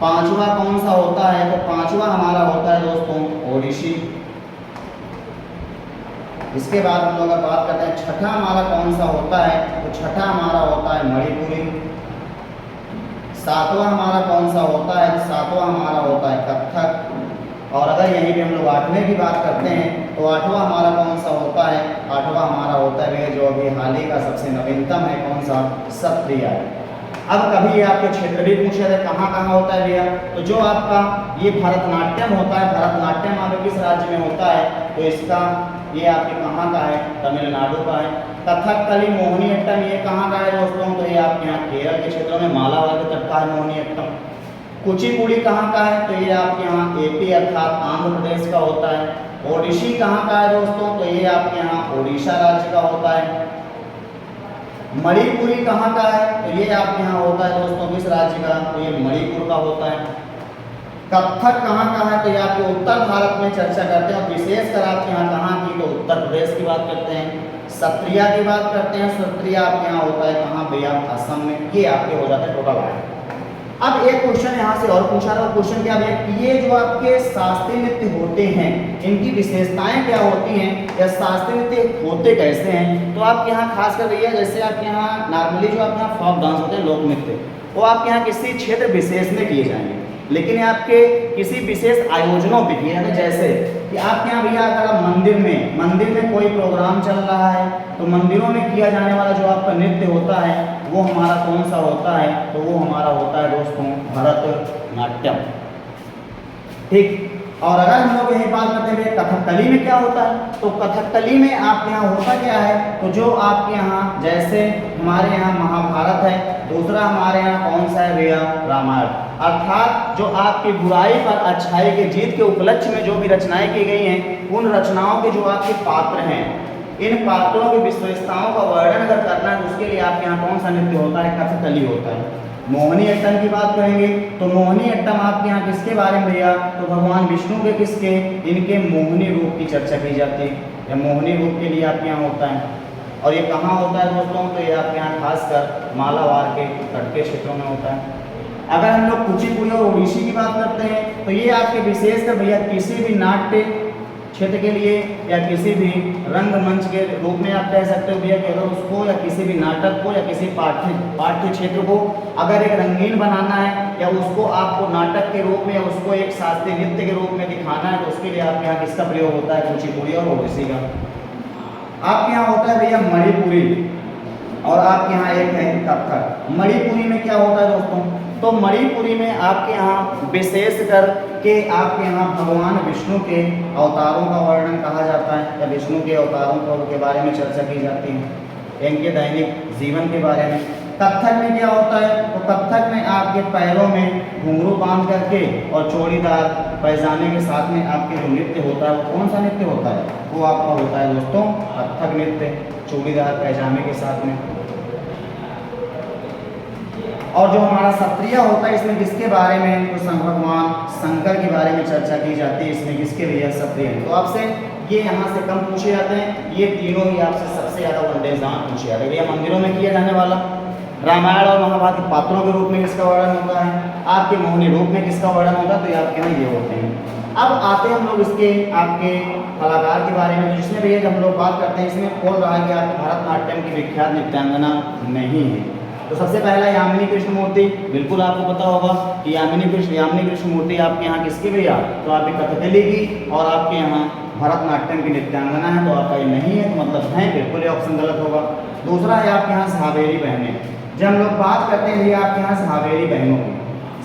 पांचवा कौन सा होता है, तो पांचवा हमारा होता है दोस्तों ओडिसी। इसके बाद हम लोग अगर बात करते हैं छठा हमारा कौन सा होता है, तो छठा हमारा होता है मणिपुरी। सातवां हमारा कौन सा होता है, सातवां हमारा होता है कथक। और अगर यहीं पे हम लोग 8वें की बात करते हैं, तो 8वां हमारा कौन सा होता है, 8वां हमारा होता है जो अभी हाल ही का सबसे नवीनतम है, कौन सा, सत्रिया। अब कभी आपके क्षेत्र भी पूछे थे कहाँ कहाँ होता है भैया, तो जो आपका ये भरतनाट्यम होता है, भरतनाट्यम आपके किस राज्य में होता है, तो इसका ये आपके कहाँ का है, तमिलनाडु का है। कथकली मोहिनीअट्टम ये कहाँ का है दोस्तों, तो ये आपके यहाँ केरल के क्षेत्रों में मालाबार के तट का है मोहिनीअट्टम। कुचिपुड़ी कहाँ का है, तो ये आपके यहाँ एपी अर्थात आंध्र प्रदेश का होता है। ओडिसी कहाँ का है दोस्तों, तो ये आपके यहाँ उड़ीसा राज्य का होता है। मणिपुरी कहाँ का है, तो ये आपके यहाँ होता है दोस्तों किस राज्य का, तो ये मणिपुर का होता है। कथक कहाँ का है, तो ये आपके उत्तर भारत में चर्चा करते हैं, और विशेषकर आपके यहाँ कहाँ की, तो उत्तर प्रदेश की बात करते हैं। सत्रिया की बात करते हैं, सत्रिया आपके यहाँ होता है कहाँ भैया, असम में। ये आपके हो जाते हैं टोटल 8। अब एक क्वेश्चन यहाँ से और पूछा रहा, क्वेश्चन क्या है कि ये जो आपके शास्त्रीय नृत्य होते हैं इनकी विशेषताएं क्या होती हैं या शास्त्रीय नृत्य होते कैसे हैं। तो आपके यहाँ खास कर भैया जैसे आपके यहाँ नॉर्मली जो आपके यहाँ फोक डांस होते हैं, लोक नृत्य, वो आपके यहाँ किसी क्षेत्र विशेष में किए जाएंगे, लेकिन आपके किसी विशेष आयोजनों पे किए जाते, जैसे कि आपके यहाँ भैया अगर मंदिर में कोई प्रोग्राम चल रहा है तो मंदिरों में किया जाने वाला जो आपका नृत्य होता है वो हमारा कौन सा होता है, तो वो हमारा होता है दोस्तों भरतनाट्यम। ठीक। और अगर हम लोग यही बात करते हैं कथकली में क्या होता है, तो कथकली में आपके यहाँ होता क्या है, तो जो आपके यहाँ जैसे हमारे यहाँ महाभारत है, दूसरा हमारे यहाँ कौन सा है भैया रामायण, अर्थात जो आपकी बुराई पर अच्छाई के जीत के उपलक्ष्य में जो भी रचनाएं की गई हैं, उन रचनाओं के जो आपके पात्र हैं, इन पात्रों की विशेषताओं का वर्णन अगर करना है तो उसके लिए आपके यहाँ कौन सा नृत्य होता है, कथकली होता है। मोहिनी अट्टम की बात करेंगे तो मोहिनी अट्टम आपके यहाँ किसके बारे में भैया, तो भगवान विष्णु के किसके, इनके मोहिनी रूप की चर्चा की जाती है, या मोहिनी रूप के लिए आपके यहाँ होता है। और ये कहाँ होता है दोस्तों, तो ये आपके यहाँ खासकर मालाबार के तट के क्षेत्रों में होता है। अगर हम लोग कुचिपुड़ी और ओडिसी की बात करते हैं तो ये आपके विशेषकर भैया किसी भी नाट्य क्षेत्र के लिए या किसी भी रंगमंच के रूप में आप कह सकते हो भैया कि अगर उसको या किसी भी नाटक को या किसी पाठ्य क्षेत्र को अगर एक रंगीन बनाना है या उसको आपको नाटक के रूप में या उसको एक शास्त्रीय नृत्य के रूप में दिखाना है तो उसके लिए आपके यहाँ किसका प्रयोग होता है, कुचिपुड़ी और ओडिसी का। आपके यहाँ होता है भैया मणिपुरी और आपके यहाँ एक है कथक। मणिपुरी में क्या होता है दोस्तों, तो मणिपुरी में आपके यहाँ विशेष कर के आपके यहाँ भगवान विष्णु के अवतारों का वर्णन कहा जाता है या विष्णु के अवतारों के बारे में चर्चा की जाती है, इनके दैनिक जीवन के बारे में। कथक में क्या होता है, तो कथक में आपके पैरों में घुंघरू बांध करके और चौड़ीदार पैजामे के साथ में आपके जो नृत्य होता है वो कौन सा नृत्य होता है, वो आपका होता है दोस्तों कथक नृत्य, चौड़ीदार पैजामे के साथ में। और जो हमारा सत्रिय होता है इसमें किसके बारे में, तो भगवान शंकर के बारे में चर्चा की जाती है, इसमें किसके भैया सत्रिय। तो आपसे ये यहाँ से कम पूछे जाते हैं, ये तीनों ही आपसे सबसे ज़्यादा वनडेजान पूछे जाते हैं। भैया मंदिरों में किया जाने वाला रामायण और महाभारत के पात्रों के रूप में किसका वर्णन होता है, आपके मोहिनी रूप में किसका वर्णन होता है, तो ये आपके यहाँ ये होते हैं। अब आते हैं हम लोग इसके आपके कलाकार के बारे में, जिसमें भैया जब हम लोग बात करते हैं इसमें बोल रहा है कि आपके भरतनाट्यम की विख्यात नृत्यांगना नहीं है। तो सबसे पहला यामिनी कृष्ण मूर्ति, बिल्कुल आपको पता होगा कि यामिनी कृष्ण मूर्ति आपके यहाँ किसकी भैया, तो आपकी कथकली की और आपके यहाँ भरतनाट्यम की नृत्यांगना है, तो आपका ये नहीं है, तो मतलब है बिल्कुल ये ऑप्शन गलत होगा। दूसरा है आपके यहाँ झावेरी बहनें। जब हम लोग बात करते हैं भैया आपके यहाँ झावेरी बहनों की,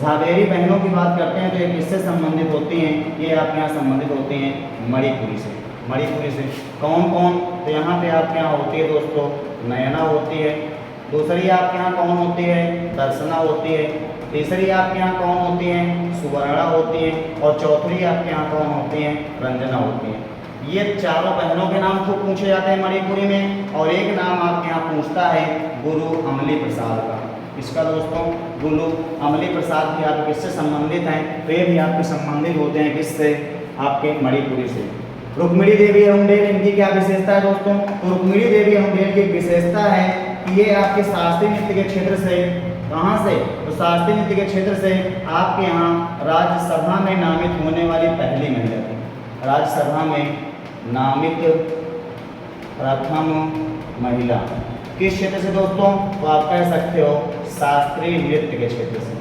झावेरी बहनों की बात करते हैं तो ये किससे संबंधित होती हैं, ये आपके यहाँ संबंधित होती हैं मणिपुरी से। मणिपुरी से कौन कौन, तो यहाँ पे आपके यहाँ होती है दोस्तों नयना होती है, दूसरी आपके यहाँ कौन होती है, दर्शना होती है, तीसरी आपके यहाँ कौन होती है, सुवर्णा होती है, और चौथी आपके यहाँ कौन होती है, रंजना होती है। ये चारों बहनों के नाम खूब पूछे जाते हैं मणिपुरी में। और एक नाम आपके यहाँ पूछता है गुरु अमली प्रसाद का। इसका दोस्तों गुरु अमली प्रसाद भी आप किससे संबंधित हैं, तो ये भी आपके संबंधित होते हैं किससे, आपके मणिपुरी से। रुक्मिणी देवी अरुंडेल इनकी क्या विशेषता है दोस्तों, तो रुक्मिणी देवी अरुंडेल की विशेषता है कि ये आपके शास्त्रीय नृत्य के क्षेत्र से, कहाँ से, तो शास्त्रीय नृत्य के क्षेत्र से आपके यहाँ राज्यसभा में नामित होने वाली पहली महिला थी। राज्यसभा में नामित प्रथम महिला किस क्षेत्र से दोस्तों, तो आप कह सकते हो शास्त्रीय नृत्य के क्षेत्र से,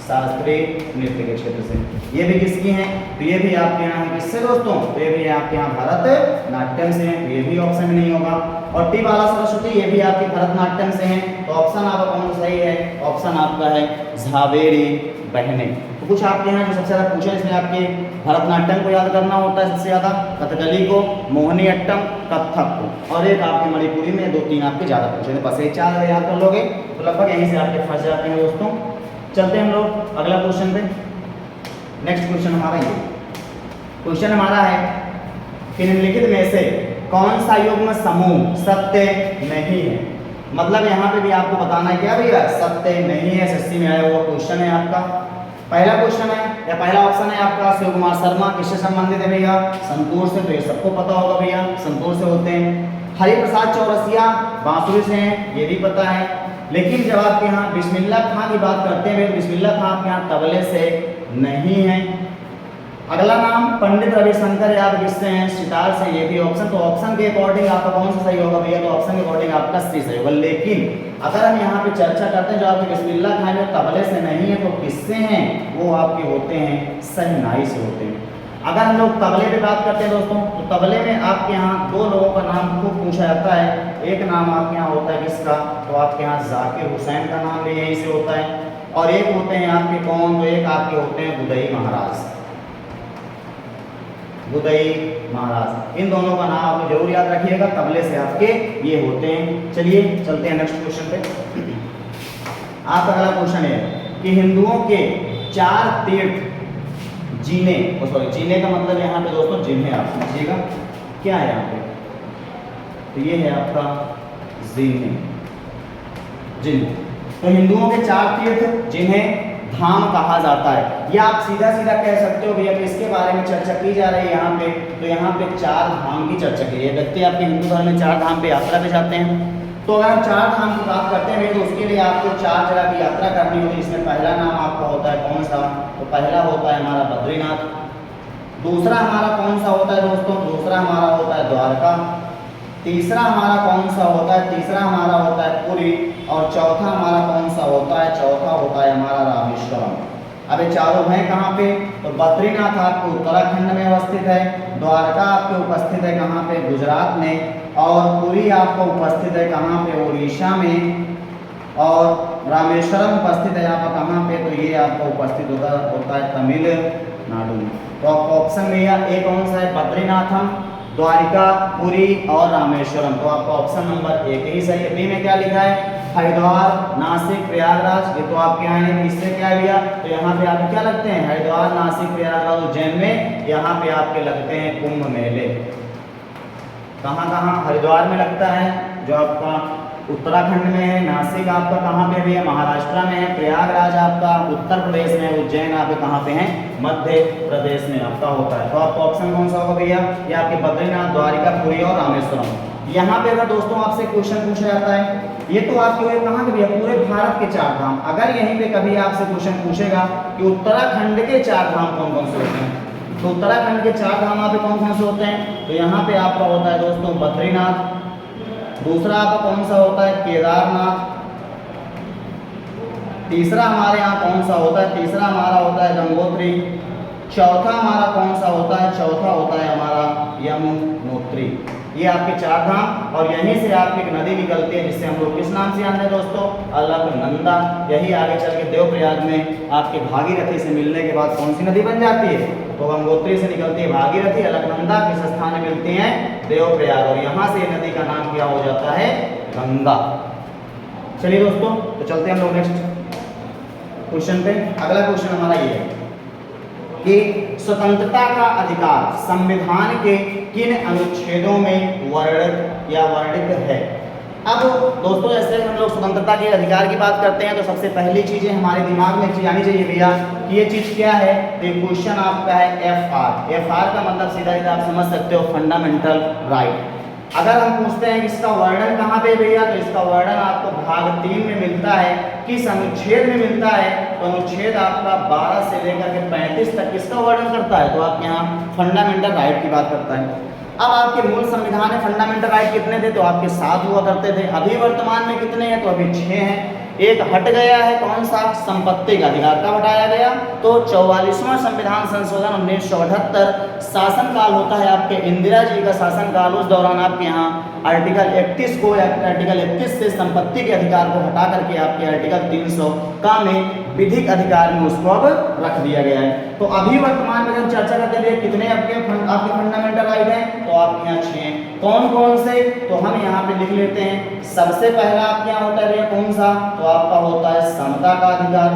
शास्त्रीय नृत्य के क्षेत्र से। ये भी किसकी हैं, तो ये भी आपके यहाँ किससे दोस्तों, तो ये भी आपके यहाँ भरतनाट्यम से हैं, ये भी ऑप्शन में नहीं होगा। और टी बाला सरस्वती ये भी आपके भरतनाट्यम से हैं, तो ऑप्शन आपका कौन सही है, ऑप्शन आपका है झावेरी बहनें। तो कुछ आपके यहाँ जो सबसे ज़्यादा पूछा इसमें आपके भरतनाट्यम को याद करना होता है सबसे ज़्यादा, कथकली को, मोहिनी अट्टम, कथक को, और एक आपके मणिपुरी में, दो तीन आपके ज़्यादा पूछे थे। बस ये चार याद कर लोगे तो लगभग यहीं से आपके फंस जाते हैं दोस्तों। चलते हैं हम लोग अगला क्वेश्चन पे। नेक्स्ट क्वेश्चन हमारा ये क्वेश्चन हमारा है कि निम्नलिखित में से कौन सा युग्म समूह सत्य नहीं है। मतलब यहाँ पे भी आपको बताना है क्या भैया, सत्य नहीं है। एसएससी में आया हुआ क्वेश्चन है आपका। पहला क्वेश्चन है या पहला ऑप्शन है आपका शिव कुमार शर्मा, किससे संबंधित है भैया, संतूर से, तो ये सबको पता होगा भैया, संतूर से होते हैं। हरि प्रसाद चौरसिया बांसुरी से हैं, ये भी पता है। लेकिन जब आपके यहाँ बिस्मिल्लाह खां की बात करते हैं तो बिस्मिल्लाह खां आपके यहाँ तबले से नहीं है। अगला नाम पंडित रविशंकर यादव किससे हैं? सितार से। ये भी ऑप्शन, तो ऑप्शन के अकॉर्डिंग आपका कौन सा सही होगा भैया? तो ऑप्शन के अकॉर्डिंग आपका सी सही होगा। लेकिन अगर हम यहाँ पे चर्चा करते हैं जो आपके बिस्मिल्लाह खां जो तबले से नहीं है तो किससे हैं? वो आपके होते हैं शहनाई से होते हैं। अगर हम लोग तबले पे बात करते हैं दोस्तों, तो तबले में आपके यहाँ दो लोगों का नाम खूब पूछा जाता है। एक नाम आपके यहाँ होता है किसका? तो आपके यहाँ जाकिर हुसैन का नाम भी यहीं से होता है। और एक होते हैं आपके कौन? तो एक आपके होते हैं बुदई महाराज, बुदई महाराज। इन दोनों का नाम आप जरूर याद रखिएगा, तबले से आपके ये होते हैं। चलिए चलते हैं नेक्स्ट क्वेश्चन पे। आपका अगला क्वेश्चन है कि हिंदुओं के 4 तीर्थ जीने, सॉरी जीने का मतलब यहाँ पे दोस्तों जिन्हें आप समझिएगा क्या है यहाँ पे, तो ये है आपका जिन्हें, जिन्हें। तो हिंदुओं के 4 तीर्थ जिन्हें धाम कहा जाता है, या आप सीधा सीधा कह सकते हो भैया कि इसके बारे में चर्चा की जा रही है यहाँ पे। तो यहाँ पे 4 धाम की चर्चा की है। व्यक्ति आपके हिंदू धर्म में 4 धाम पे यात्रा पे जाते हैं। तो अगर हम 4 धाम की बात करते हैं तो उसके लिए आपको 4 जगह की यात्रा करनी होगी। इसमें पहला नाम आपका होता है कौन सा? तो पहला होता है हमारा बद्रीनाथ। दूसरा हमारा कौन सा होता है दोस्तों? दूसरा हमारा होता है द्वारका। तीसरा हमारा कौन सा होता है? तीसरा हमारा होता है पुरी। और चौथा हमारा कौन सा होता है? चौथा होता है हमारा रामेश्वरम। अब ये चारों हैं कहाँ पे? तो बद्रीनाथ आपको उत्तराखंड में अवस्थित है, द्वारका आपके उपस्थित है कहाँ पे? गुजरात में। और पुरी आपको उपस्थित है कहाँ पे? उड़ीसा में। और रामेश्वरम उपस्थित है यहाँ पर कहाँ पे? तो ये आपको उपस्थित होता है तमिलनाडु में। तो आपका ऑप्शन में ए कौन सा है? बद्रीनाथम, द्वारिका, पुरी और रामेश्वरम। तो आपका ऑप्शन नंबर 1 ही सही है। बी में क्या लिखा है? हरिद्वार, नासिक, प्रयागराज। ये तो आपके यहाँ है। इससे क्या लिया? तो यहाँ पे आपके क्या लगते हैं? हरिद्वार, नासिक, प्रयागराज उज्जैन में यहाँ पे आपके लगते हैं कुंभ मेले। कहाँ कहाँ? हरिद्वार में लगता है जो आपका उत्तराखंड में है, नासिक आपका कहाँ पे भी है? महाराष्ट्र में है, प्रयागराज आपका उत्तर प्रदेश में, उज्जैन आपके कहाँ पे है? मध्य प्रदेश में आपका होता है। तो आपका ऑप्शन कौन सा होगा भैया? ये आपके बद्रीनाथ, द्वारिका, पुरी और रामेश्वरम। यहाँ पे अगर दोस्तों आपसे क्वेश्चन पूछा जाता है, ये तो आपके हुए कहाँ के भैया? पूरे भारत के 4 धाम। अगर यहीं पे कभी आपसे क्वेश्चन पूछेगा कि उत्तराखंड के 4 धाम कौन कौन से होते हैं, तो उत्तराखंड के 4 धाम यहाँ पे कौन कौन से होते हैं? तो यहाँ पे आपका होता है दोस्तों बद्रीनाथ। दूसरा आपका कौन सा होता है? केदारनाथ। तीसरा हमारे यहाँ कौन सा होता है? तीसरा हमारा होता है गंगोत्री। चौथा हमारा कौन सा होता है? चौथा होता है हमारा यमुनोत्री। ये आपके 4 धाम। और यहीं से आपकी एक नदी निकलती है जिससे हम लोग किस नाम से जानते हैं दोस्तों? अलकनंदा। यही आगे चल के देवप्रयाग में आपके भागीरथी से मिलने के बाद कौन सी नदी बन जाती है? तो गंगोत्री से निकलती है भागीरथी, अलकनंदा किस स्थान में मिलती है? देवप्रयाग। और यहाँ से नदी का नाम क्या हो जाता है? गंगा। चलिए दोस्तों, तो चलते हैं हम लोग नेक्स्ट क्वेश्चन पे। अगला क्वेश्चन हमारा ये है कि स्वतंत्रता का अधिकार संविधान के किन अनुच्छेदों में वर्णित है? अब दोस्तों जैसे हम लोग स्वतंत्रता के अधिकार की बात करते हैं तो सबसे पहली चीजें हमारे दिमाग में आनी चाहिए भैया कि ये चीज क्या है। तो ये क्वेश्चन आपका है FR। FR का मतलब सीधा सीधा आप समझ सकते हो फंडामेंटल राइट। अगर हम पूछते हैं कि इसका वर्णन कहाँ पे भैया, तो इसका वर्णन आपको भाग 3 में मिलता है। किस अनुच्छेद में मिलता है? तो अनुच्छेद आपका 12 से लेकर के 35 तक किसका वर्णन करता है? तो आपके यहाँ फंडामेंटल राइट की बात करता है। अब आपके मूल संविधान में फंडामेंटल राइट कितने थे? तो आपके 7 हुआ करते थे। अभी वर्तमान में कितने हैं? तो अभी 6 हैं। एक हट गया है, कौन सा? संपत्ति का अधिकार। कब हटाया गया? तो 44वां संविधान संशोधन 1978 शासनकाल होता है आपके इंदिरा जी का शासनकाल। उस दौरान आपके यहाँ आर्टिकल 31 को या आर्टिकल 31 से संपत्ति के अधिकार को हटा करके आपके आर्टिकल 300 का में विधिक अधिकार में उसको अब रख दिया गया है। तो अभी वर्तमान में जब चर्चा करते हैं कितने आपके फंडामेंटल राइट हैं? तो आपके यहाँ 6 हैं। कौन कौन से? तो हम यहाँ पे लिख लेते हैं। सबसे पहला आपके यहाँ होता है कौन सा? तो आपका होता है समता का अधिकार।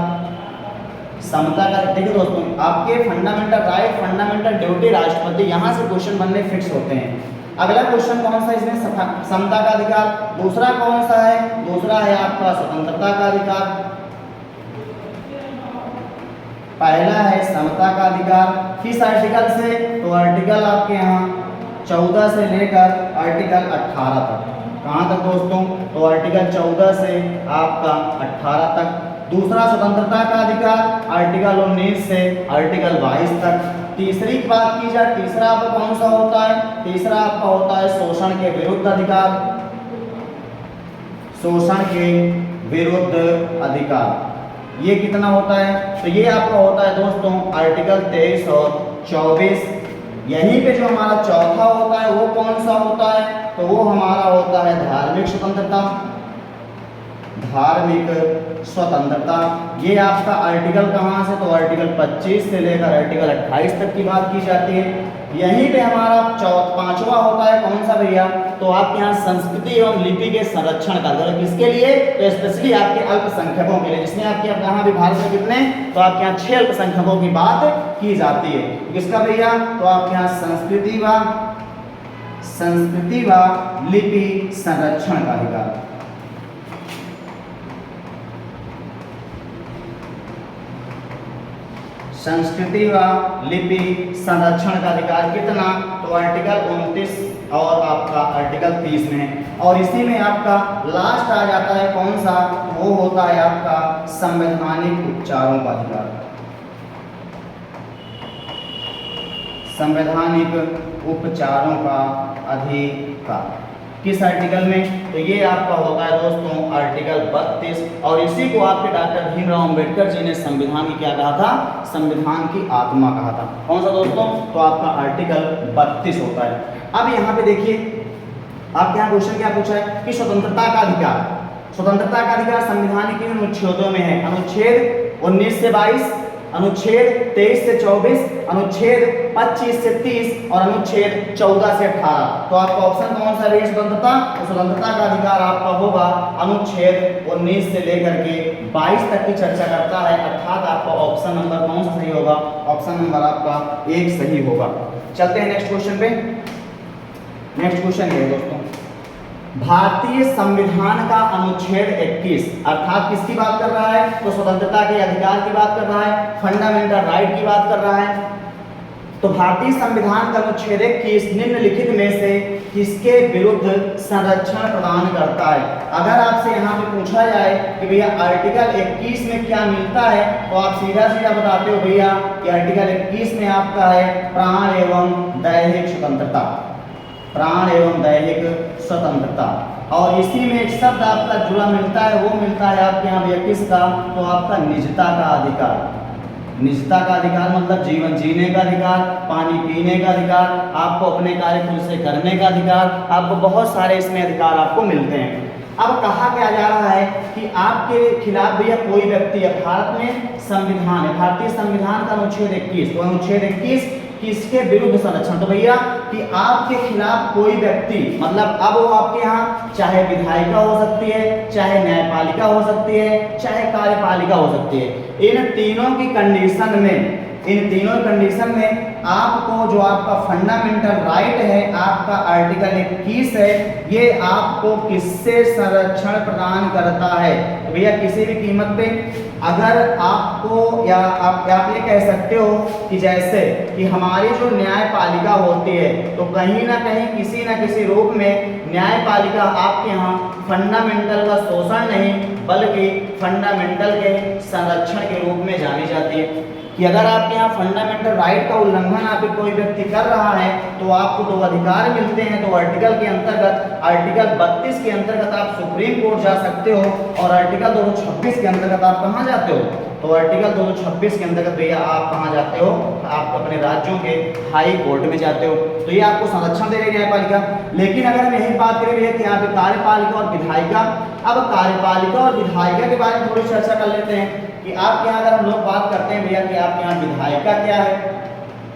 समता का, देखिए दोस्तों आपके फंडामेंटल राइट, फंडामेंटल ड्यूटी, राष्ट्रपति, यहाँ से क्वेश्चन बनने फिक्स होते हैं। अगला क्वेश्चन कौन सा इसमें? समता का अधिकार। दूसरा कौन सा है? दूसरा है आपका स्वतंत्रता का अधिकार। पहला है समता का अधिकार। किस आर्टिकल से? तो आर्टिकल आपके यहाँ 14 से लेकर आर्टिकल 18 तक। कहाँ कहाँ तक दोस्तों? तो आर्टिकल 14 से आपका 18 तक। दूसरा स्वतंत्रता का अधिकार आर्टिकल 19 से आर्टिकल 22 तक। तीसरी की बात की जाए, तीसरा आपका कौन सा होता है? तीसरा आपका होता है शोषण के विरुद्ध अधिकार। शोषण के विरुद्ध अधिकार ये कितना होता है? तो ये आपका होता है दोस्तों आर्टिकल 23 और 24। यहीं पे जो हमारा चौथा होता है वो कौन सा होता है? तो वो हमारा होता है धार्मिक स्वतंत्रता। धार्मिक स्वतंत्रता ये आपका आर्टिकल कहाँ से? तो आर्टिकल 25 से लेकर आर्टिकल 28 तक की बात की जाती है। यहीं पे हमारा पांचवा होता है कौन सा भैया? तो आपके यहाँ संस्कृति एवं लिपि के संरक्षण का। किसके लिए? तो स्पेशली आपके अल्पसंख्यकों के लिए, जिसमें आपके यहाँ भी भारत में कितने? तो आपके यहाँ 6 अल्पसंख्यकों की बात की जाती है। किसका भैया? तो आपके यहाँ संस्कृति व लिपि संरक्षण का अधिकार। संस्कृति व लिपि संरक्षण का अधिकार कितना? तो आर्टिकल 29 और आपका आर्टिकल 30 में। और इसी में आपका लास्ट आ जाता है कौन सा? वो होता है आपका संवैधानिक उपचारों का अधिकार। संवैधानिक उपचारों का अधिकार किस आर्टिकल में? तो ये आपका होता है दोस्तों आर्टिकल 32। और इसी को आपके डॉक्टर भीमराव अंबेडकर जी ने संविधान की क्या कहा था? संविधान की आत्मा कहा था। कौन सा दोस्तों? तो आपका आर्टिकल 32 होता है। अब यहाँ पे देखिए आपके यहाँ क्वेश्चन क्या पूछा है कि स्वतंत्रता का अधिकार। स्वतंत्रता का अधिकार संविधान के अनुच्छेदों में है। अनुच्छेद 19 से 22, अनुच्छेद 23 से 24, अनुच्छेद 25 से 30 और अनुच्छेद 14 से 18। तो आपका ऑप्शन कौन सा है? स्वतंत्रता। तो स्वतंत्रता का अधिकार आपका होगा अनुच्छेद 19 से लेकर के 22 तक की चर्चा करता है, अर्थात आपका ऑप्शन नंबर कौन सा सही होगा? ऑप्शन नंबर आपका 1 सही होगा। चलते हैं नेक्स्ट क्वेश्चन पे। नेक्स्ट क्वेश्चन ये है दोस्तों, भारतीय संविधान का अनुच्छेद 21 अर्थात किसकी बात कर रहा है? तो स्वतंत्रता के अधिकार की बात कर रहा है, फंडामेंटल राइट की बात कर रहा है। तो भारतीय संविधान का अनुच्छेद 21 निम्नलिखित में से किसके विरुद्ध संरक्षण प्रदान करता है? अगर आपसे यहाँ पे पूछा जाए कि भैया आर्टिकल 21 में क्या मिलता है, तो आप सीधा सीधा बताते हो भैया कि आर्टिकल 21 में आपका है प्राण एवं दैहिक स्वतंत्रता। प्राण एवं दैहिक स्वतंत्रता। और इसी में एक शब्द आपका जुड़ा मिलता है, वो मिलता है आपके यहाँ भैया किसका? तो आपका निजता का अधिकार। निजता का अधिकार मतलब जीवन जीने का अधिकार, पानी पीने का अधिकार, आपको अपने कार्य खुद से करने का अधिकार, आपको बहुत सारे इसमें अधिकार आपको मिलते हैं। अब कहा क्या जा रहा है कि आपके खिलाफ भैया कोई व्यक्ति है, भारत में संविधान है, भारतीय संविधान का अनुच्छेद 21, तो अनुच्छेद 21 किसके विरुद्ध संरक्षण? तो भैया कि आपके खिलाफ कोई व्यक्ति मतलब अब वो आपके यहाँ चाहे विधायिका हो सकती है, चाहे न्यायपालिका हो सकती है, चाहे कार्यपालिका हो सकती है, इन तीनों की कंडीशन में, इन तीनों कंडीशन में आपको जो आपका फंडामेंटल राइट है, आपका आर्टिकल 21 है, ये आपको किससे संरक्षण प्रदान करता है? तो भैया किसी भी कीमत पे अगर आपको या आप ये कह सकते हो कि जैसे कि हमारी जो न्यायपालिका होती है, तो कहीं ना कहीं किसी न किसी रूप में न्यायपालिका आपके यहाँ फंडामेंटल का शोषण नहीं बल्कि फंडामेंटल के संरक्षण के रूप में जानी जाती है। कि अगर आपके यहाँ फंडामेंटल राइट का उल्लंघन आपके कोई व्यक्ति कर रहा है तो आपको दो अधिकार मिलते हैं। तो आर्टिकल के अंतर्गत आर्टिकल 32 के अंतर्गत आप सुप्रीम कोर्ट जा सकते हो और आर्टिकल 226 के अंतर्गत आप कहाँ जाते हो? तो आर्टिकल 226 के अंतर्गत भैया आप कहाँ जाते हो? आप अपने राज्यों के हाई कोर्ट में जाते हो। तो ये आपको संरक्षण दे रही है न्यायपालिका। लेकिन अगर हम यही बात करें भैया कि यहाँ पे कार्यपालिका और विधायिका, अब कार्यपालिका और विधायिका के बारे में थोड़ी चर्चा कर लेते हैं कि आपके यहाँ अगर हम लोग बात करते हैं भैया कि आपके यहाँ विधायिका क्या है,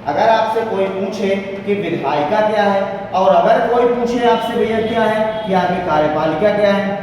अगर आपसे कोई पूछे कि विधायिका क्या है और अगर कोई पूछे आपसे भैया क्या है कि आपकी कार्यपालिका क्या है,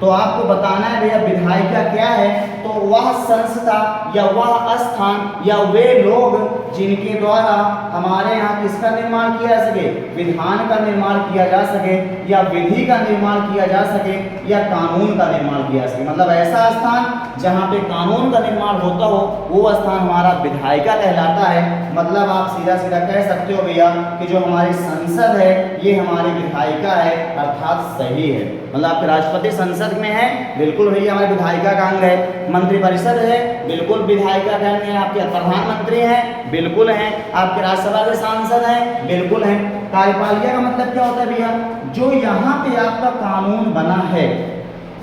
तो आपको बताना है भैया विधायिका क्या है। तो वह संस्था या वह स्थान या वे लोग जिनके द्वारा हमारे यहाँ किसका निर्माण किया जा सके? विधान का निर्माण किया जा सके या विधि का निर्माण किया जा सके या कानून का निर्माण किया जा सके। मतलब ऐसा स्थान जहाँ पे कानून का निर्माण होता हो वो स्थान हमारा विधायिका कहलाता है। मतलब आप सीधा सीधा कह सकते हो भैया कि जो हमारी संसद है ये हमारी विधायिका है, अर्थात सही है। मतलब आपके राष्ट्रपति संसद में है, बिल्कुल भैया हमारे विधायिका का अंग है। मंत्रिपरिषद है, बिल्कुल विधायिका का अंग है। आपके प्रधानमंत्री हैं, बिल्कुल हैं। आपके राज्यसभा के सांसद हैं, बिल्कुल हैं। कार्यपालिका का मतलब क्या होता है भैया, जो यहाँ पे आपका कानून बना है,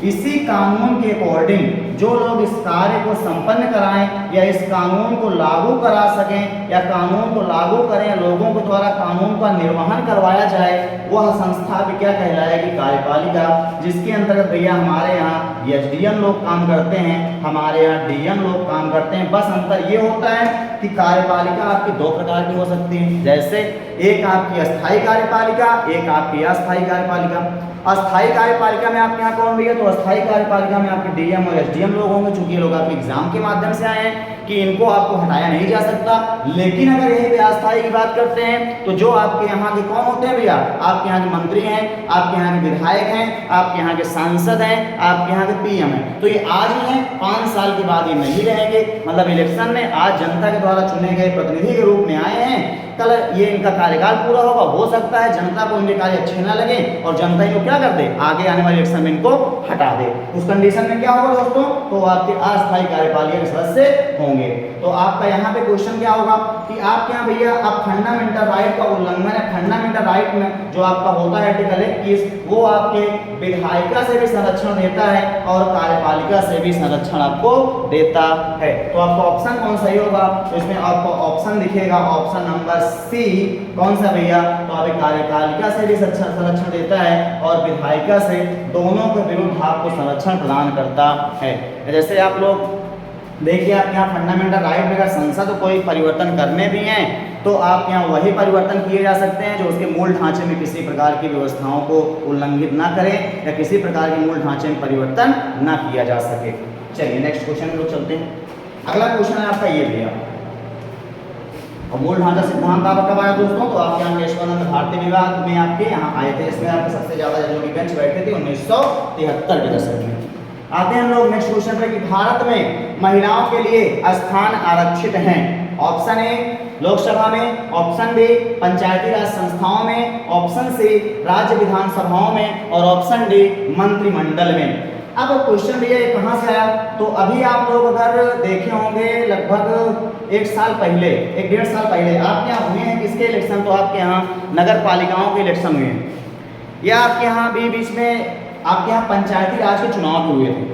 इसी कानून के अकॉर्डिंग जो लोग इस कार्य को संपन्न कराएं या इस कानून को लागू करा सकें या कानून को लागू करें, लोगों के द्वारा कानून का निर्वहन करवाया जाए, वह संस्था भी क्या कहलाएगी, कार्यपालिका। जिसके अंतर्गत भैया हमारे यहाँ एसडीएम लोग काम करते हैं, हमारे यहाँ डीएम लोग काम करते हैं। बस अंतर ये होता है कि कार्यपालिका आपकी दो प्रकार की हो सकती है, जैसे एक आपकी अस्थायी कार्यपालिका, एक आपकी अस्थायी कार्यपालिका। अस्थायी कार्यपालिका में आपके यहाँ कौन भैया, तो अस्थायी कार्यपालिका में आपके डीएम और एसडीएम लोग होंगे, चूंकि ये लोग आपके एग्जाम के माध्यम से आए हैं कि इनको आपको हटाया नहीं जा सकता। लेकिन अगर यही अस्थायी की बात करते हैं तो जो आपके यहाँ के कौन होते हैं भैया, आपके यहाँ के मंत्री हैं, आपके यहाँ के विधायक हैं, आपके यहाँ के सांसद हैं, आपके यहाँ के पीएम हैं। तो ये आज ही हैं, 5 साल के बाद ये नहीं रहेंगे। मतलब इलेक्शन में आज जनता के द्वारा चुने गए प्रतिनिधि के रूप में आए हैं, कल ये इनका कार्यकाल पूरा होगा, हो सकता है जनता को इनके कार्य अच्छे ना लगे और जनता इनको क्या कर दे, आगे आने वाले इलेक्शन में इनको हटा दे। उस कंडीशन में क्या होगा दोस्तों, तो आपके अस्थायी कार्यपालिका के सदस्य होंगे। तो आपका यहाँ पे क्वेश्चन क्या होगा कि आपके यहाँ भैया आप फंडामेंटल राइट का उल्लंघन है, फंडामेंटल राइट में जो आपका होता है आर्टिकल 21, वो आपके विधायिका से भी संरक्षण देता है और कार्यपालिका से भी संरक्षण आपको देता है। तो आपका ऑप्शन कौन सही होगा, तो इसमें आपको ऑप्शन दिखेगा ऑप्शन नंबर सी। कौन सा भैया, तो आपके कार्यपालिका से भी संरक्षण देता है और विधायिका से, दोनों के विरुद्ध आपको संरक्षण प्रदान करता है। जैसे आप लोग देखिए, आप यहाँ फंडामेंटल राइट में अगर संसद को कोई परिवर्तन करने भी हैं तो आप यहाँ वही परिवर्तन किए जा सकते हैं जो उसके मूल ढांचे में किसी प्रकार की व्यवस्थाओं को उल्लंघित ना करें या किसी प्रकार के मूल ढांचे में परिवर्तन ना किया जा सके। चलिए नेक्स्ट क्वेश्चन में लोग चलते हैं। अगला क्वेश्चन है आपका ये भैया, और मूल ढांचा सिद्धांत आपका कब आया दोस्तों, तो आपके यहाँ केशवानंद भारतीय विभाग में आपके यहाँ आए थे। इसमें आपके सबसे ज्यादा जो बेंच बैठे थे 1973 के दशक में। आते हैं हम लोग नेक्स्ट क्वेश्चन पर कि भारत में महिलाओं के लिए स्थान आरक्षित हैं। ऑप्शन ए लोकसभा में, ऑप्शन बी पंचायती राज संस्थाओं में, ऑप्शन सी राज्य विधानसभाओं में और ऑप्शन डी मंत्रिमंडल में। अब क्वेश्चन भैया ये कहाँ से आया, तो अभी आप लोग अगर देखे होंगे लगभग 1 साल पहले, 1-1.5 साल पहले आपके यहाँ हुए हैं किसके इलेक्शन, तो आपके यहाँ नगर पालिकाओं के इलेक्शन हुए हैं, या आपके यहाँ भी बीच में आपके यहाँ पंचायती राज के चुनाव भी हुए थे,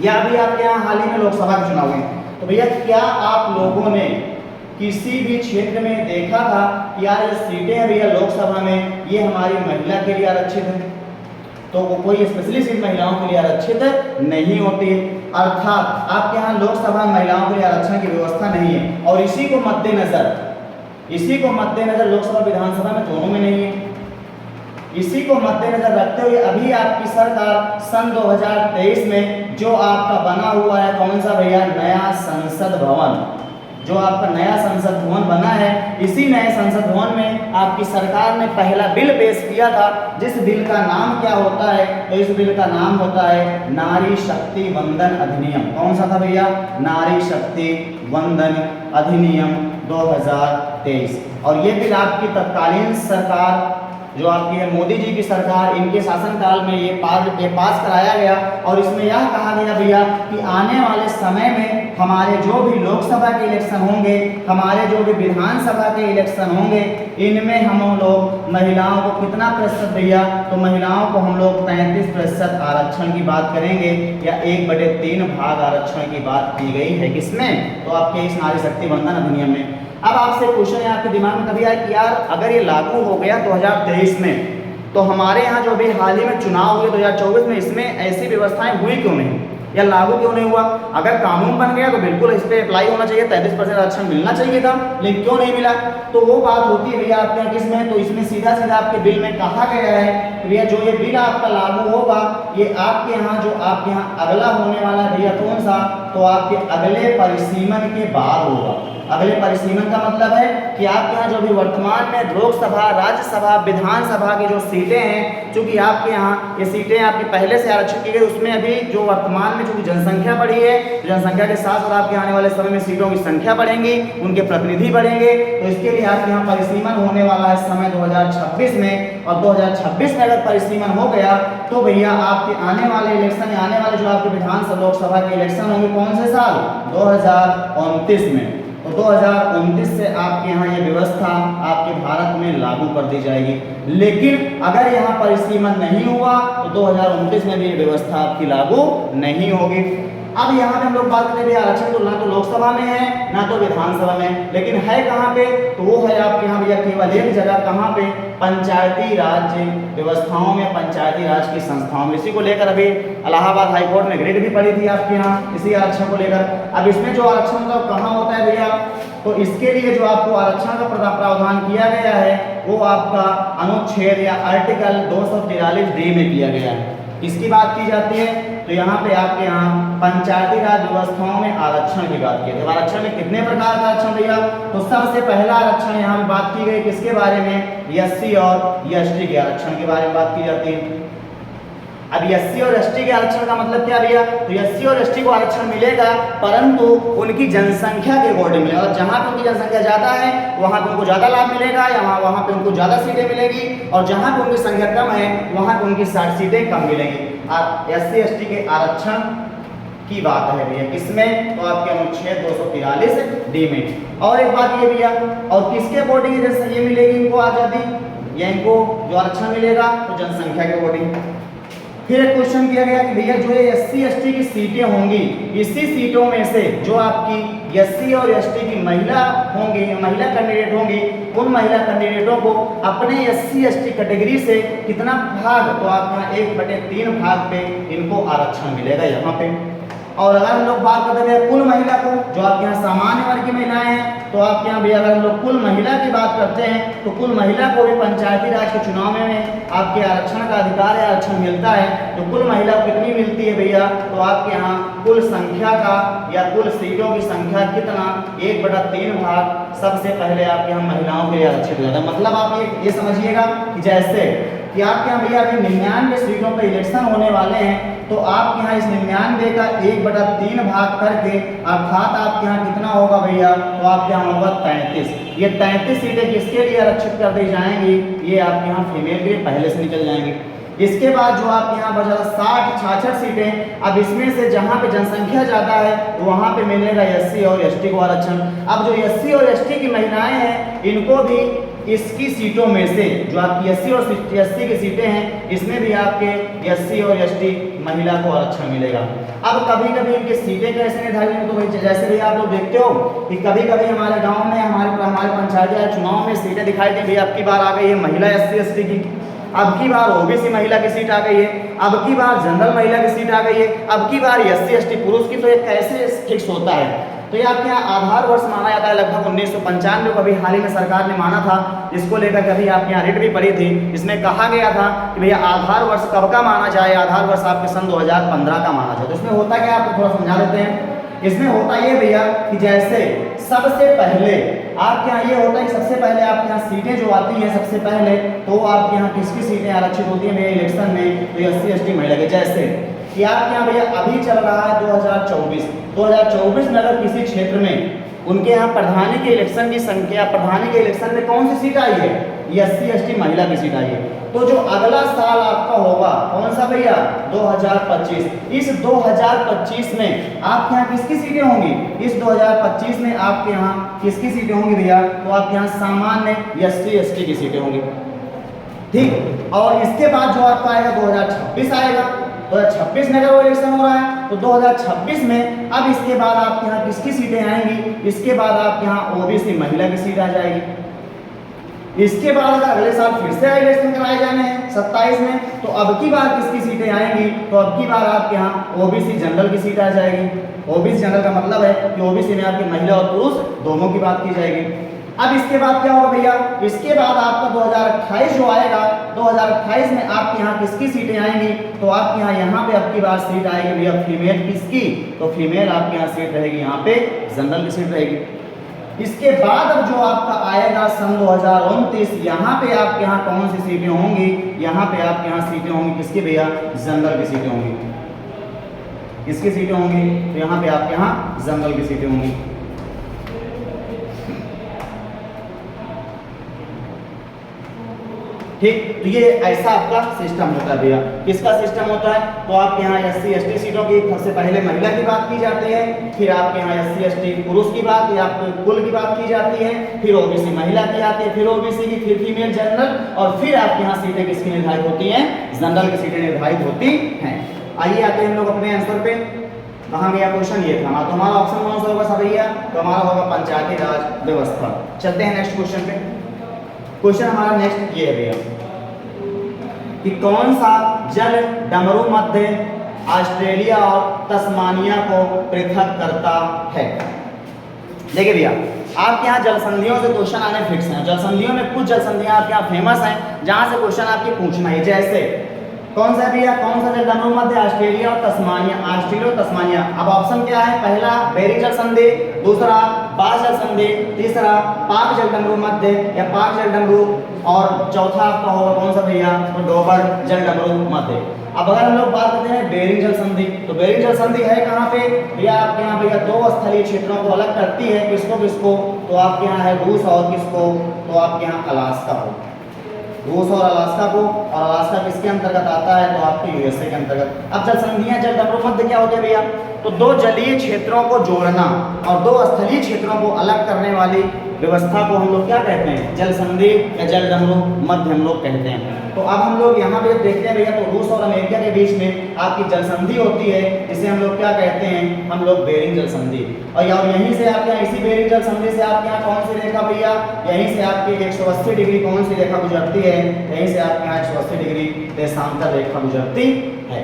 या अभी आपके यहाँ हाल ही में लोकसभा के चुनाव हुए। तो भैया क्या आप लोगों ने किसी भी क्षेत्र में देखा था कि यार ये सीटें हैं भैया लोकसभा में ये हमारी महिला के लिए आरक्षित है, तो वो कोई स्पेशली सीट महिलाओं के लिए आरक्षित नहीं होती है। अर्थात आपके यहाँ लोकसभा में महिलाओं के लिए आरक्षण की व्यवस्था नहीं है और इसी को मद्देनजर लोकसभा विधानसभा में दोनों में नहीं है। इसी को मद्देनजर रखते हुए अभी आपकी सरकार सन 2023 में जो आपका बना हुआ है कौन सा भैया, नया संसद भवन, जो आपका नया संसद भवन बना है, इसी नए संसद भवन में आपकी सरकार ने पहला बिल पेश किया था, जिस बिल का नाम क्या होता है, तो इस बिल का नाम होता है नारी शक्ति वंदन अधिनियम। कौन सा था भैया, नारी शक्ति वंदन अधिनियम 2023। और ये बिल आपकी तत्कालीन सरकार जो आपकी है मोदी जी की सरकार, इनके शासनकाल में ये पास कराया गया और इसमें यह कहा गया भैया कि आने वाले समय में हमारे जो भी लोकसभा के इलेक्शन होंगे, हमारे जो भी विधानसभा के इलेक्शन होंगे, इनमें हम लोग महिलाओं को कितना प्रतिशत भैया, तो महिलाओं को हम लोग 33% आरक्षण की बात करेंगे या 1/3 भाग आरक्षण की बात की गई है। किसमें, तो आपके इस नारी शक्ति वंदन अधिनियम में। अब आपसे क्वेश्चन है आपके दिमाग में कभी आया कि यार अगर ये लागू हो गया 2023 में, तो हमारे यहाँ जो अभी हाल ही में चुनाव हुए 2024 में, इसमें ऐसी व्यवस्थाएं हुई क्यों नहीं या लागू क्यों नहीं हुआ। अगर कानून बन गया तो बिल्कुल इस पर अप्लाई होना चाहिए, 33% आरक्षण मिलना चाहिए था, लेकिन क्यों नहीं मिला। तो वो बात होती है भैया आपके यहाँ किसमें, तो इसमें सीधा सीधा आपके बिल में कहा गया है भैया जो ये बिल आपका लागू होगा ये आपके यहाँ जो आपके यहाँ अगला होने वाला भैया कौन सा, तो आपके अगले परिसीमन के बाद होगा। अगले परिसीमन का मतलब है कि आपके यहाँ जो भी वर्तमान में लोकसभा, राज्यसभा, विधानसभा की जो सीटें हैं, चूंकि आपके यहाँ ये सीटें आपकी पहले से आरक्षित की गई, उसमें अभी जो वर्तमान में चूंकि जनसंख्या बढ़ी है, जनसंख्या के साथ साथ आपके आने वाले समय में सीटों की संख्या बढ़ेंगी, उनके प्रतिनिधि बढ़ेंगे, तो इसके लिए आपके यहाँ परिसीमन होने वाला है समय 2026 में। और 2026 में अगर परिसीमन हो गया तो भैया आपके आने वाले इलेक्शन, आने वाले जो आपके विधानसभा लोकसभा के इलेक्शन होंगे कौन से साल, 2029 में। तो 2029 से आपके यहाँ ये व्यवस्था आपके भारत में लागू कर दी जाएगी। लेकिन अगर यहाँ परिसीमन नहीं हुआ तो 2029 में भी ये व्यवस्था आपकी लागू नहीं होगी। अब यहाँ पे हम लोग बात करें भैया आरक्षण तो ना तो लोकसभा में है ना तो विधानसभा में, लेकिन है कहाँ पे, तो वो है आपके यहाँ भैया केवल एक जगह, कहाँ पे, पंचायती राज व्यवस्थाओं में, पंचायती राज की संस्थाओं में। इसी को लेकर अभी इलाहाबाद हाईकोर्ट में ग्रेड भी पड़ी थी आपके यहाँ इसी आरक्षण को लेकर। अब इसमें जो आरक्षण मतलब कहाँ होता है भैया, तो इसके लिए जो आपको आरक्षण का प्रावधान किया गया है वो आपका अनुच्छेद या आर्टिकल 243D में किया गया है। इसकी बात की जाती है तो यहाँ पे आपके यहाँ पंचायती राज व्यवस्थाओं में आरक्षण की बात की है। आरक्षण में कितने प्रकार का आरक्षण भैया, तो सबसे पहला आरक्षण यहाँ पे बात की गई किसके बारे में, एससी और एसटी के आरक्षण के बारे में बात की जाती है। अब एससी और एसटी के आरक्षण का मतलब क्या भैया, तो एससी और एसटी को आरक्षण मिलेगा परंतु उनकी जनसंख्या के अकॉर्डिंग मिलेगा। और जहाँ पे उनकी जनसंख्या ज़्यादा है वहाँ पे उनको ज़्यादा लाभ मिलेगा या वहाँ पे उनको ज़्यादा सीटें मिलेगी, और जहाँ पे उनकी संख्या कम है वहाँ पे उनकी 60 सीटें कम मिलेंगी। एससी एसटी के आरक्षण की बात है भैया किसमें, तो आपके अनुच्छेद 243D में। और एक बात ये भैया, और किसके अकॉर्डिंग जैसे ये मिलेगी इनको आज़ादी, या इनको जो आरक्षण मिलेगा तो जनसंख्या के अकॉर्डिंग। फिर एक क्वेश्चन किया गया कि भैया जो ये एससी एसटी की सीटें होंगी, इसी सीटों में से जो आपकी एससी और एसटी की महिला होंगी, महिला कैंडिडेट होंगी, उन महिला कैंडिडेटों को अपने एससी एसटी कैटेगरी से कितना भाग, तो आप यहाँ 1/3 भाग पे इनको आरक्षण मिलेगा यहाँ पे। और अगर हम लोग बात करते हैं कुल महिला को, जो आपके यहाँ सामान्य वर्ग की महिलाएं हैं, तो आपके यहाँ भैया अगर हम लोग कुल महिला की बात करते हैं तो कुल महिला को भी पंचायती राज के चुनाव में आपके आरक्षण का अधिकार है, आरक्षण मिलता है। तो कुल महिला को कितनी मिलती है भैया, तो आपके यहाँ कुल संख्या का या कुल सीटों की संख्या कितना, 1/3 भाग सबसे पहले आपके यहाँ महिलाओं के लिए आरक्षित हो जाता है। मतलब आप ये समझिएगा कि जैसे कि आपके यहाँ भैया अभी 99 सीटों पर इलेक्शन होने वाले हैं, तो आपके यहाँ इस 99 का 1/3 भाग करके अर्थात आपके यहाँ कितना होगा भैया, तो आपके यहाँ होगा 33। ये 33 सीटें किसके लिए आरक्षित कर दी जाएंगी, ये आपके यहाँ फीमेल के लिए पहले से निकल जाएंगी। इसके बाद जो आपके यहाँ बचा 60-66 सीटें, अब इसमें से जहाँ पे जनसंख्या ज़्यादा है वहाँ पे मिलेगा एससी और एसटी को आरक्षण। अब जो एससी और एसटी की महिलाएं हैं इनको भी इसकी सीटों में से, जो आपकी एससी और एसटी की सीटें हैं, इसमें भी आपके एससी और एसटी महिला को आरक्षण मिलेगा। अब कभी कभी इनकी सीटें कैसे निर्धारित हैं, तो जैसे भी आप लोग देखते हो कि कभी कभी हमारे गांव में हमारे पंचायत चुनाव में सीटें दिखाई दी, अब की बार आ गई है महिला एससी एसटी की, अब की बार ओबीसी महिला की सीट आ गई है, अब की बार जनरल महिला की सीट आ गई है, अब की बार एससी एसटी पुरुष की। तो ये कैसे फिक्स होता है, तो ये आपके यहाँ आधार वर्ष माना जाता है लगभग 1995 को अभी हाल ही में सरकार ने माना था, जिसको लेकर कभी आपके यहाँ रेट भी पड़ी थी। इसमें कहा गया था कि भैया आधार वर्ष कब का माना जाए, आधार वर्ष आपके सन 2015 का माना जाए। तो इसमें होता क्या, आपको थोड़ा समझा देते हैं। इसमें होता ये भैया कि जैसे सबसे पहले आपके यहाँ ये होता है कि सबसे पहले आपके यहाँ सीटें जो आती हैं सबसे पहले, तो आपके यहाँ किसकी सीटें आरक्षित होती हैं भैया इलेक्शन में, तो एससी एसटी महिला के। जैसे कि आपके यहाँ भैया अभी चल रहा है 2024 में अगर किसी क्षेत्र में उनके यहाँ प्रधानी के इलेक्शन की संख्या, प्रधानी के इलेक्शन में कौन सी सीट आई है, एससी एसटी महिला की सीट आई है, तो जो अगला साल आपका होगा कौन सा भैया, 2025, इस 2025 में आपके यहाँ किसकी सीटें होंगी, इस 2025 में आपके यहाँ किसकी सीटें होंगी भैया, तो आपके यहाँ सामान्य एससी एसटी की सीटें होंगी, ठीक। और इसके बाद जो आपका आएगा 2026 आएगा, 2026 में अगर वो इलेक्शन हो रहा है तो 2026 में अब इसके बाद आपके यहाँ किसकी सीटें आएंगी, इसके बाद आपके यहाँ ओबीसी महिला की सीट आ जाएगी। इसके बाद अगले साल फिर से इलेक्शन कराए जाने हैं 27 में, तो अब की बार किसकी सीटें आएंगी, तो अब की बार आपके यहाँ ओबीसी जनरल की सीट आ जाएगी। ओबीसी जनरल का मतलब है कि ओबीसी में आपकी महिला और पुरुष दोनों की बात की जाएगी। अब इसके बाद क्या होगा भैया, इसके बाद आपका 2028 जो आएगा, 2028 में आपके यहाँ किसकी सीटें आएंगी, तो आपके यहाँ पे अब की बार सीट आएगी भैया फीमेल किसकी, तो फीमेल आपके यहाँ सीट रहेगी, यहाँ पे जनरल की सीट रहेगी। इसके बाद अब जो आपका आएगा सन 2029, यहाँ पे आपके यहाँ कौन सी सीटें होंगी, यहाँ पे आपके यहाँ सीटें होंगी किसकी भैया, जनरल की सीटें होंगी। किसकी सीटें होंगी, तो यहाँ पे आपके यहाँ जनरल की सीटें होंगी। ठीक, तो ये ऐसा आपका सिस्टम होता है भैया। किसका सिस्टम होता है? तो आपके यहाँ SC ST सीटों की सबसे पहले महिला की बात की जाती है, फिर आपके यहाँ SC ST पुरुष की बात या कुल की बात की जाती है, फिर OBC महिला की आती है, फिर OBC की, फिर फीमेल जनरल, और फिर आपके यहाँ सीटें किसकी निर्धारित होती हैं? जनरल की सीटें निर्धारित होती हैं। आइए आते हैं हम लोग अपने आंसर पे। कहाँ गया क्वेश्चन? ये था। तो हमारा ऑप्शन कौन सा होगा सब भैया? तो हमारा होगा पंचायती राज व्यवस्था। चलते हैं नेक्स्ट क्वेश्चन पे। क्वेश्चन हमारा नेक्स्ट ये है भैया कि कौन सा जल डमरू मध्य ऑस्ट्रेलिया और तस्मानिया को पृथक करता है? देखिए भैया, आपके यहाँ जल संधियों से क्वेश्चन आने फिक्स हैं। जल संधियों में कुछ जल संधियां आपके यहाँ फेमस हैं जहां से क्वेश्चन आपकी पूछना है। जैसे कौन सा भैया? कौन सा जल डमरू मध्य ऑस्ट्रेलिया और तस्मानिया? ऑस्ट्रेलिया और तस्मानिया। अब ऑप्शन क्या है? पहला बेरिंग जल संधि, दूसरा बास जल संधि, तीसरा पाक जल डमरू मध्य या पाक जल डमरू, और चौथा आपका होगा कौन सा भैया? तो डोबर जल डमरू मध्य। अब अगर हम लोग बात करते हैं बेरिंग जल संधि, तो बेरिंग जल संधि है कहाँ पे भैया? आपके यहाँ भैया दो स्थलीय क्षेत्रों को अलग करती है। किसको किसको? तो आपके यहाँ है रूस और किसको? तो आपके यहाँ अलास्का को। रूस और अलास्का को, और अलास्का किसके अंतर्गत आता है? तो आपके USA के अंतर्गत। अब जल संधियां जल डमरू मध्य क्या होते हैं भैया? तो दो जलीय क्षेत्रों को जोड़ना और दो स्थलीय क्षेत्रों को अलग करने वाली व्यवस्था को हम लोग क्या कहते हैं? जल संधि या जल डमरू मध्य हम लोग कहते हैं। तो अब हम लोग यहाँ पे देखते हैं भैया, तो रूस और अमेरिका के बीच में आपकी जल संधि होती है, जिसे हम लोग क्या कहते हैं? हम लोग बेरिंग जल संधि। और यहीं से आपके यहाँ इसी बेरिंग जल संधि से आपके यहाँ कौन सी रेखा भैया? यहीं से आपकी 180 डिग्री कौन सी रेखा गुजरती है? यहीं से आपके यहाँ 180 डिग्री देशांतर रेखा गुजरती है।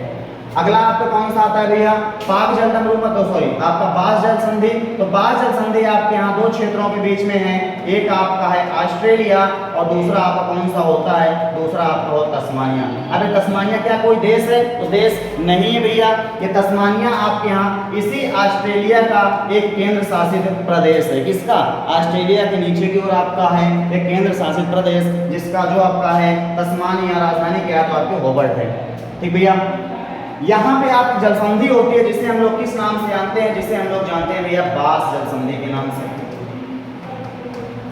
अगला आपका कौन सा आता है भैया? पाक जल डमरू मध्य, सॉरी आपका बास जल संधि। तो बास जल संधि आपके यहाँ दो क्षेत्रों के बीच में है, एक आपका है ऑस्ट्रेलिया और दूसरा आपका कौन सा होता है? दूसरा आपका होता है तस्मानिया। अबे तस्मानिया क्या कोई देश है? तो देश नहीं है भैया। ये तस्मानिया आपके यहाँ इसी ऑस्ट्रेलिया का एक केंद्र शासित प्रदेश है। किसका? ऑस्ट्रेलिया के नीचे की ओर आपका है एक केंद्र शासित प्रदेश, जिसका जो आपका है तस्मानिया, राजधानी क्या है? तो आपके होबर्ट है। ठीक भैया, यहाँ पे आपकी जल संधि होती है जिसे हम लोग किस नाम से जानते हैं? जिसे हम लोग जानते हैं भैया बास जल संधि के नाम से।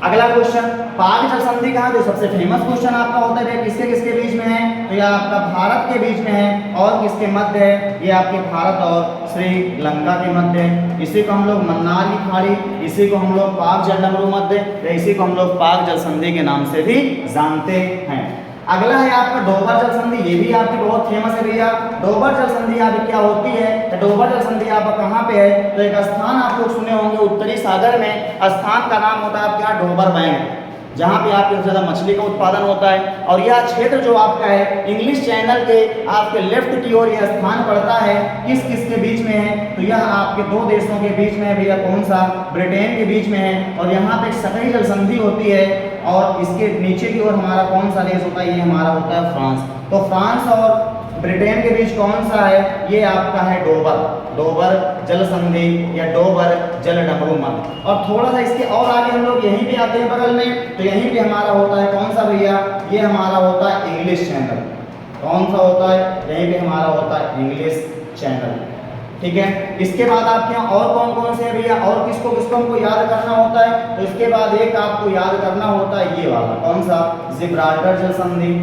अगला क्वेश्चन, पाक जल संधि कहाँ? जो सबसे फेमस क्वेश्चन आपका होता है किसके किसके बीच में है? तो यह आपका भारत के बीच में है, और किसके मध्य है? ये आपके भारत और श्रीलंका के मध्य है। इसी को हम लोग मन्नार की खाड़ी, इसी को हम लोग पाक जल डमरू मध्य या इसी को हम लोग पाक जल संधि के नाम से भी जानते हैं। अगला है आपका डोबर जल संधि। ये भी आपकी बहुत फेमस है भैया। डोबर जल संधि आपकी क्या होती है? तो डोबर जल संधि आपका कहाँ पे है? तो एक स्थान आप लोग सुने होंगे उत्तरी सागर में, स्थान का नाम होता है आपके यहाँ डोबर बैंक, जहाँ पे आपके ज़्यादा मछली का उत्पादन होता है। और यह क्षेत्र जो आपका है इंग्लिश चैनल के आपके लेफ्ट की ओर यह स्थान पड़ता है। किस किस के बीच में है? तो यह आपके दो देशों के बीच में है भैया। कौन सा? ब्रिटेन के बीच में है। और यहाँ पे सतही जल संधि होती है, और इसके नीचे की ओर हमारा कौन सा देश होता है? ये हमारा होता है फ्रांस। तो फ्रांस और ब्रिटेन के बीच कौन सा है? ये आपका है डोबर जल संधि या डोबर जल डमरू मध्य। और थोड़ा सा इसके और आगे हम लोग यहीं पे आते हैं बगल में, तो यहीं पे हमारा होता है कौन सा भैया? ये हमारा होता है इंग्लिश चैनल। कौन सा होता है? यहीं पे हमारा होता है इंग्लिश चैनल। ठीक है, इसके बाद आपके यहाँ और कौन कौन से है भैया? और किसको किसको हमको याद करना होता है? तो इसके बाद एक आपको याद करना होता है ये वाला, कौन सा? जिब्राल्टर जल संधि।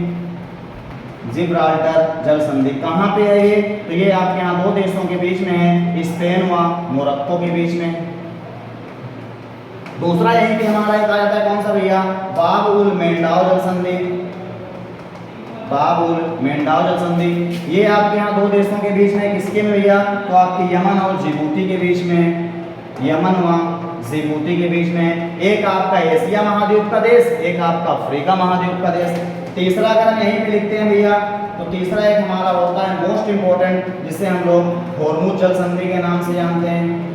जिब्राल्टर जल संधि कहाँ पे है ये? तो ये आपके यहाँ दो देशों के बीच में है, स्पेन व मोरक्को के बीच में। दूसरा यहीं पे हमारा एक आ जाता है कौन सा भैया? बाब उल मेंडाव जल संधि। बाब उल मेंडाव जल संधि ये आपके यहाँ दो देशों के बीच में, किसके में भैया? तो आपके यमन और जिबूती के बीच में, यमन व जिबूती के बीच में। एक आपका एशिया महाद्वीप का देश, एक आपका अफ्रीका महाद्वीप का देश। तीसरा अगर हम यहीं पे लिखते हैं भैया, तो तीसरा एक हमारा होता है मोस्ट इंपॉर्टेंट, जिसे हम लोग होर्मुज जल संधि के नाम से जानते हैं।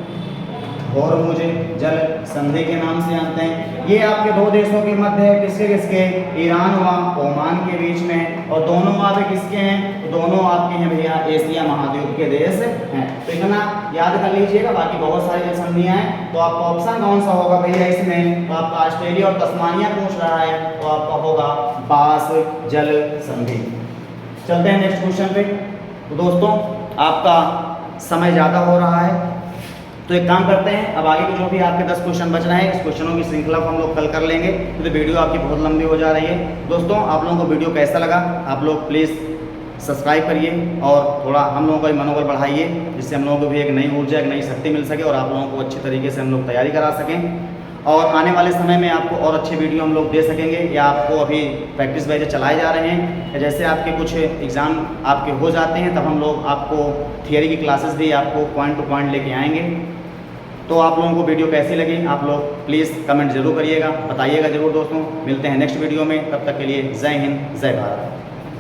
होर्मुज जल संधि के नाम से जानते हैं। ये आपके दो देशों के मध्य है, किसके किसके? ईरान व ओमान के बीच में। और दोनों वहाँ पे किसके हैं? तो दोनों आपके हैं भैया एशिया महाद्वीप के देश हैं। तो इतना याद कर लीजिएगा, बाकी बहुत सारी जल संधियाँ हैं। तो आपका ऑप्शन कौन सा होगा भैया इसमें? तो आपका ऑस्ट्रेलिया और तस्मानिया पूछ रहा है, तो आपका होगा बास जल संधि। चलते हैं नेक्स्ट क्वेश्चन पे। तो दोस्तों आपका समय ज़्यादा हो रहा है, तो एक काम करते हैं, अब आगे के जो भी आपके 10 क्वेश्चन बच रहे हैं, इस क्वेश्चनों की श्रृंखला को हम लोग कल कर लेंगे, तो वीडियो आपकी बहुत लंबी हो जा रही है। दोस्तों, आप लोगों को वीडियो कैसा लगा, आप लोग प्लीज़ सब्सक्राइब करिए और थोड़ा हम लोगों का भी मनोबल बढ़ाइए, जिससे हम लोगों को भी एक नई ऊर्जा, एक नई शक्ति मिल सके और आप लोगों को अच्छी तरीके से हम लोग तैयारी करा सकें और आने वाले समय में आपको और अच्छे वीडियो हम लोग दे सकेंगे, या आपको अभी प्रैक्टिस बैच चलाए जा रहे हैं, या जैसे आपके कुछ एग्ज़ाम आपके हो जाते हैं तब हम लोग आपको थियरी की क्लासेस भी आपको पॉइंट टू पॉइंट लेके आएंगे। तो आप लोगों को वीडियो कैसी लगी, आप लोग प्लीज़ कमेंट ज़रूर करिएगा, बताइएगा ज़रूर। दोस्तों, मिलते हैं नेक्स्ट वीडियो में, तब तक के लिए जय हिंद, जय भारत।